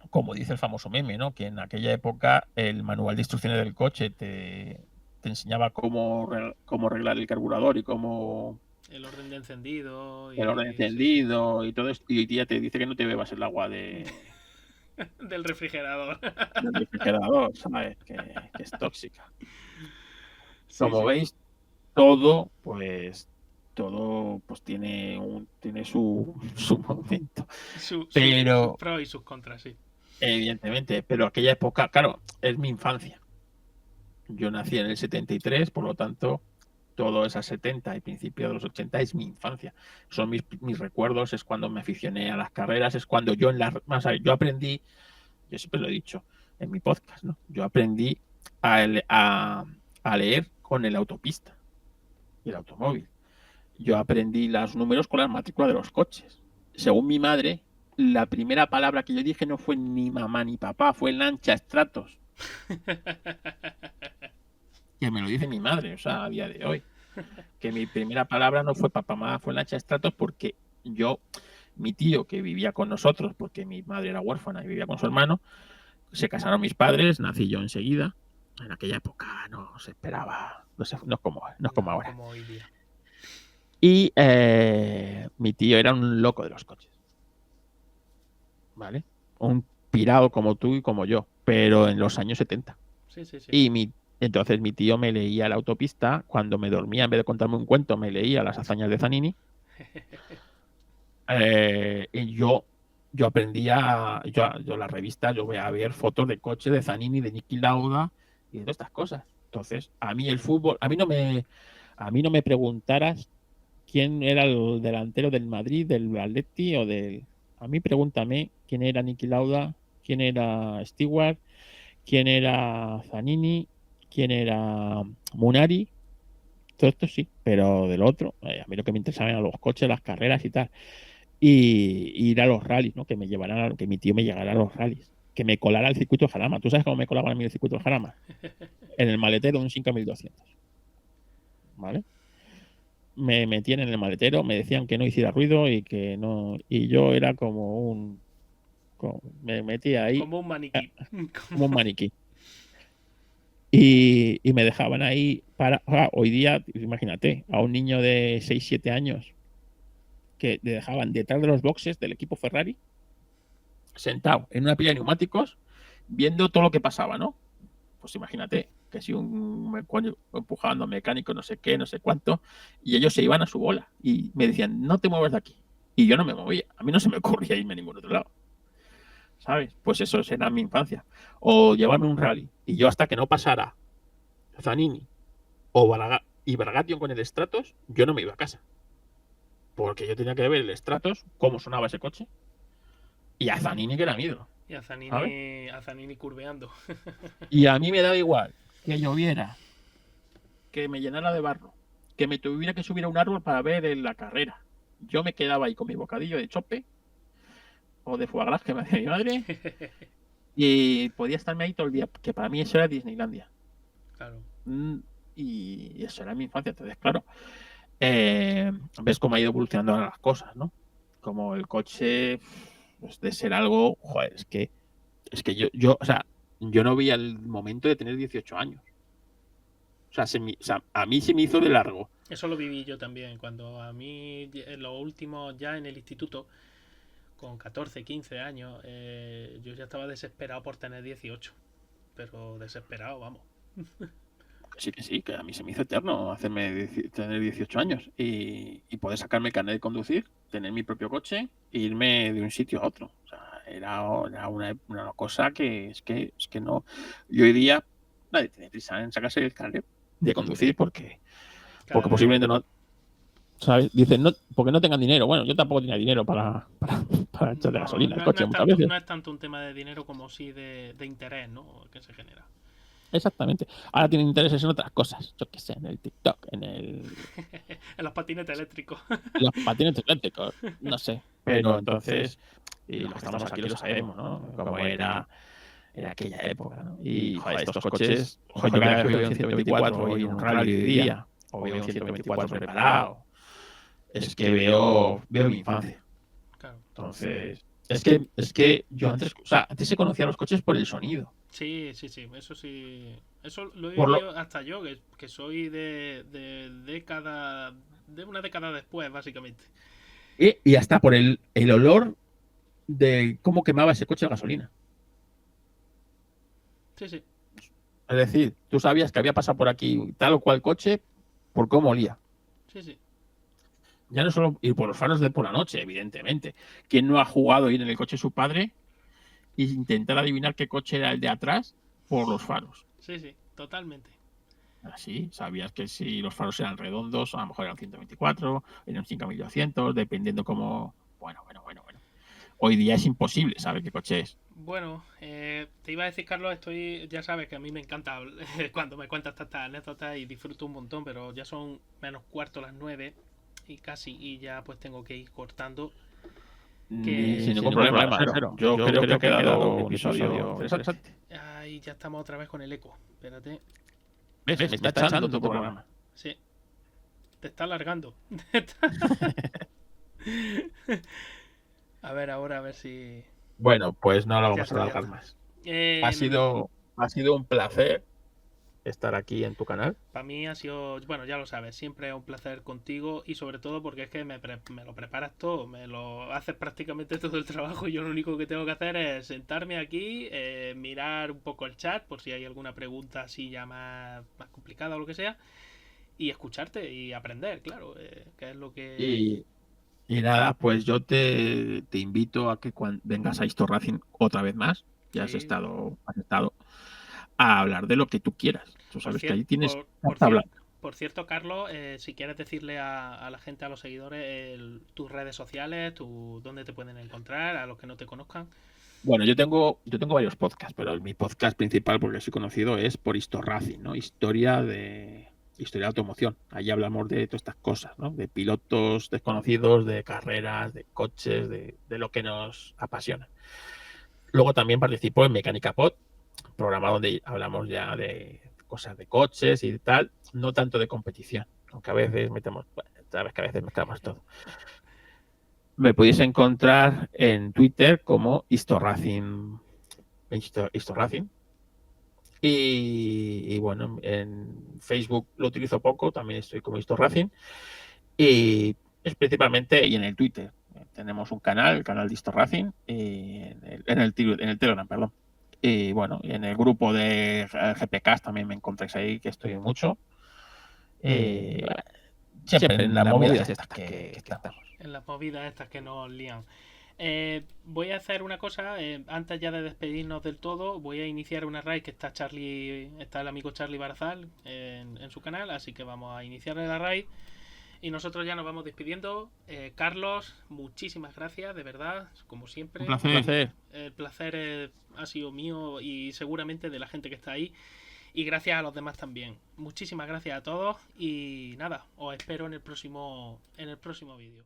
como dice el famoso meme, ¿no? Que en aquella época el manual de instrucciones del coche te enseñaba cómo arreglar el carburador y cómo... El orden de encendido. El orden de encendido y todo esto. Y hoy día te dice que no te bebas el agua del refrigerador. Del refrigerador, ¿sabes? Que es tóxica. Como veis, todo tiene su momento. Pero sus pros y sus contras, sí. Evidentemente, pero aquella época, claro, es mi infancia. Yo nací en el 73, por lo tanto, todo esas 70 y principio de los 80 es mi infancia. Son mis recuerdos, es cuando me aficioné a las carreras, es cuando yo aprendí, yo siempre lo he dicho en mi podcast, ¿no? Yo aprendí a leer con el autopista y el automóvil. Yo aprendí los números con las matrículas de los coches. Según mi madre, la primera palabra que yo dije no fue ni mamá ni papá, fue lancha estratos. Que me lo dice mi madre, o sea, a día de hoy. Que mi primera palabra no fue papá, mamá, fue lancha estratos porque mi tío que vivía con nosotros, porque mi madre era huérfana y vivía con su hermano, se casaron mis padres, nací yo enseguida. En aquella época no se esperaba, no es como ahora. Como hoy día. Y mi tío era un loco de los coches. ¿Vale? Un pirado como tú y como yo, pero en los años 70. Sí. Y entonces mi tío me leía la autopista, cuando me dormía, en vez de contarme un cuento, me leía las hazañas de Zanini. Y yo aprendía, yo las revistas, yo voy a ver fotos de coches de Zanini, de Niki Lauda y de todas estas cosas. Entonces, a mí el fútbol, a mí no me preguntaras quién era el delantero del Madrid, del Atleti o del... A mí pregúntame quién era Niki Lauda, quién era Stewart, quién era Zanini, quién era Munari. Todo esto sí, pero del otro, a mí lo que me interesaba eran los coches, las carreras y tal. Y ir a los rallies, ¿no? Que mi tío me llegara a los rallies. Que me colara al circuito de Jarama. ¿Tú sabes cómo me colaban a mí el circuito de Jarama? En el maletero de un Simca 1200. ¿Vale? Me metían en el maletero, me decían que no hiciera ruido y que no. Y yo era me metía ahí. Como un maniquí. Como un maniquí. Y me dejaban ahí para. Hoy día, imagínate, a un niño de 6 7 años que le dejaban detrás de los boxes del equipo Ferrari, sentado en una pila de neumáticos, viendo todo lo que pasaba, ¿no? Pues imagínate que si un mecánico empujando, mecánico, no sé qué, no sé cuánto, y ellos se iban a su bola y me decían, no te muevas de aquí. Y yo no me movía, a mí no se me ocurría irme a ningún otro lado. ¿Sabes? Pues eso será mi infancia. O llevarme un rally. Y yo hasta que no pasara Zanini o y Bragation con el Stratos, yo no me iba a casa. Porque yo tenía que ver el Stratos, cómo sonaba ese coche, y a Zanini que era miedo. Y a ¿sabes? Zanini curveando. Y a mí me daba igual que lloviera, que me llenara de barro, que me tuviera que subir a un árbol para ver la carrera. Yo me quedaba ahí con mi bocadillo de chope o de foie gras que me hacía mi madre y podía estarme ahí todo el día, que para mí eso era Disneylandia. Claro. Y eso era mi infancia. Entonces, claro, ves cómo ha ido evolucionando las cosas, ¿no? Como el coche, pues, de ser algo, joder, es que yo, o sea, yo no vi el momento de tener 18 años. O sea, a mí se me hizo de largo. Eso lo viví yo también. Cuando a mí, en lo último, ya en el instituto, con 14 15 años, yo ya estaba desesperado por tener 18. Pero desesperado, vamos. Que sí, que a mí se me hizo eterno tener 18 años y poder sacarme el carnet de conducir, tener mi propio coche e irme de un sitio a otro. O sea, era una cosa que es que no. Yo hoy día nadie tiene prisa en sacarse el carnet de conducir porque posiblemente no. ¿Sabes? Dicen, no, porque no tengan dinero. Bueno, yo tampoco tenía dinero para echarle gasolina al coche muchas veces. No es tanto un tema de dinero como sí de interés, ¿no? Que se genera. Exactamente. Ahora tienen intereses en otras cosas. Yo qué sé, en el TikTok, en en los patinetes eléctricos. En los patinetes eléctricos, no sé. Pero entonces, y los que estamos aquí lo sabemos, ¿no? Cómo era en aquella época, ¿no? Y, joder, estos coches, joder, yo cada vez veo un 124 hoy en un rally de día, o veo un 124 preparado, es que veo mi infancia. Claro. Entonces, es que yo antes, o sea, antes se conocía los coches por el sonido. Sí, eso sí. Eso lo he Por vivido hasta yo, que soy de década, de una década después, básicamente. Y hasta por el olor de cómo quemaba ese coche de gasolina. Sí. Es decir, tú sabías que había pasado por aquí tal o cual coche por cómo olía. Sí. Ya no solo ir por los faros de por la noche, evidentemente. ¿Quién no ha jugado ir en el coche de su padre e intentar adivinar qué coche era el de atrás por los faros? Sí, totalmente. Así, sabías que si los faros eran redondos, a lo mejor eran 124, eran 5200, dependiendo cómo. Bueno. Hoy día es imposible saber qué coche es. Bueno, te iba a decir, Carlos, ya sabes que a mí me encanta cuando me cuentas estas anécdotas y disfruto un montón, pero ya son menos cuarto las 9 y casi, y ya pues tengo que ir cortando. Sin ningún problema, cero. Yo creo que ha quedado un episodio interesante. Ay, ya estamos otra vez con el eco. Espérate. ¿Ves? Me está echando tu programa. Sí. Te está alargando. A ver, ahora a ver si. Bueno, pues no lo vamos a alargar más. Ha sido un placer estar aquí en tu canal. Para mí ha sido, bueno, ya lo sabes, siempre es un placer contigo y sobre todo porque es que me lo preparas todo, me lo haces prácticamente todo el trabajo y yo lo único que tengo que hacer es sentarme aquí, mirar un poco el chat por si hay alguna pregunta así ya más complicada o lo que sea y escucharte y aprender, claro, que es lo que... Y nada, pues yo te invito a que cuando vengas a Histo Racing otra vez más, ya has estado a hablar de lo que tú quieras. Tú sabes que ahí tienes por cierto, Carlos, si quieres decirle a la gente, a los seguidores, tus redes sociales, dónde te pueden encontrar, a los que no te conozcan. Bueno, yo tengo varios podcasts, pero mi podcast principal, porque soy conocido, es por Histo Racing, ¿no? Historia de automoción. Allí hablamos de todas estas cosas, ¿no? De pilotos desconocidos, de carreras, de coches, de lo que nos apasiona. Luego también participo en Mecánica Pod, programa donde hablamos ya de cosas de coches y tal, no tanto de competición, aunque a veces sabes que a veces mezclamos todo. Me podéis encontrar en Twitter como Histo Racing, Y bueno, en Facebook lo utilizo poco, también estoy como Histo Racing. Y es principalmente, y en el Twitter. Tenemos un canal, el canal de Histo Racing, en el Telegram, perdón. Y bueno, y en el grupo de GPK también me encontráis ahí, que estoy mucho. Siempre en las movidas estas que estamos. En las movidas estas que nos lían. Voy a hacer una cosa, antes ya de despedirnos del todo, voy a iniciar una raid que está el amigo Charlie Barazal en su canal, así que vamos a iniciarle la raid y nosotros ya nos vamos despidiendo. Carlos, muchísimas gracias, de verdad, como siempre. Un placer. El placer ha sido mío y seguramente de la gente que está ahí. Y gracias a los demás también. Muchísimas gracias a todos y nada, os espero en el próximo vídeo.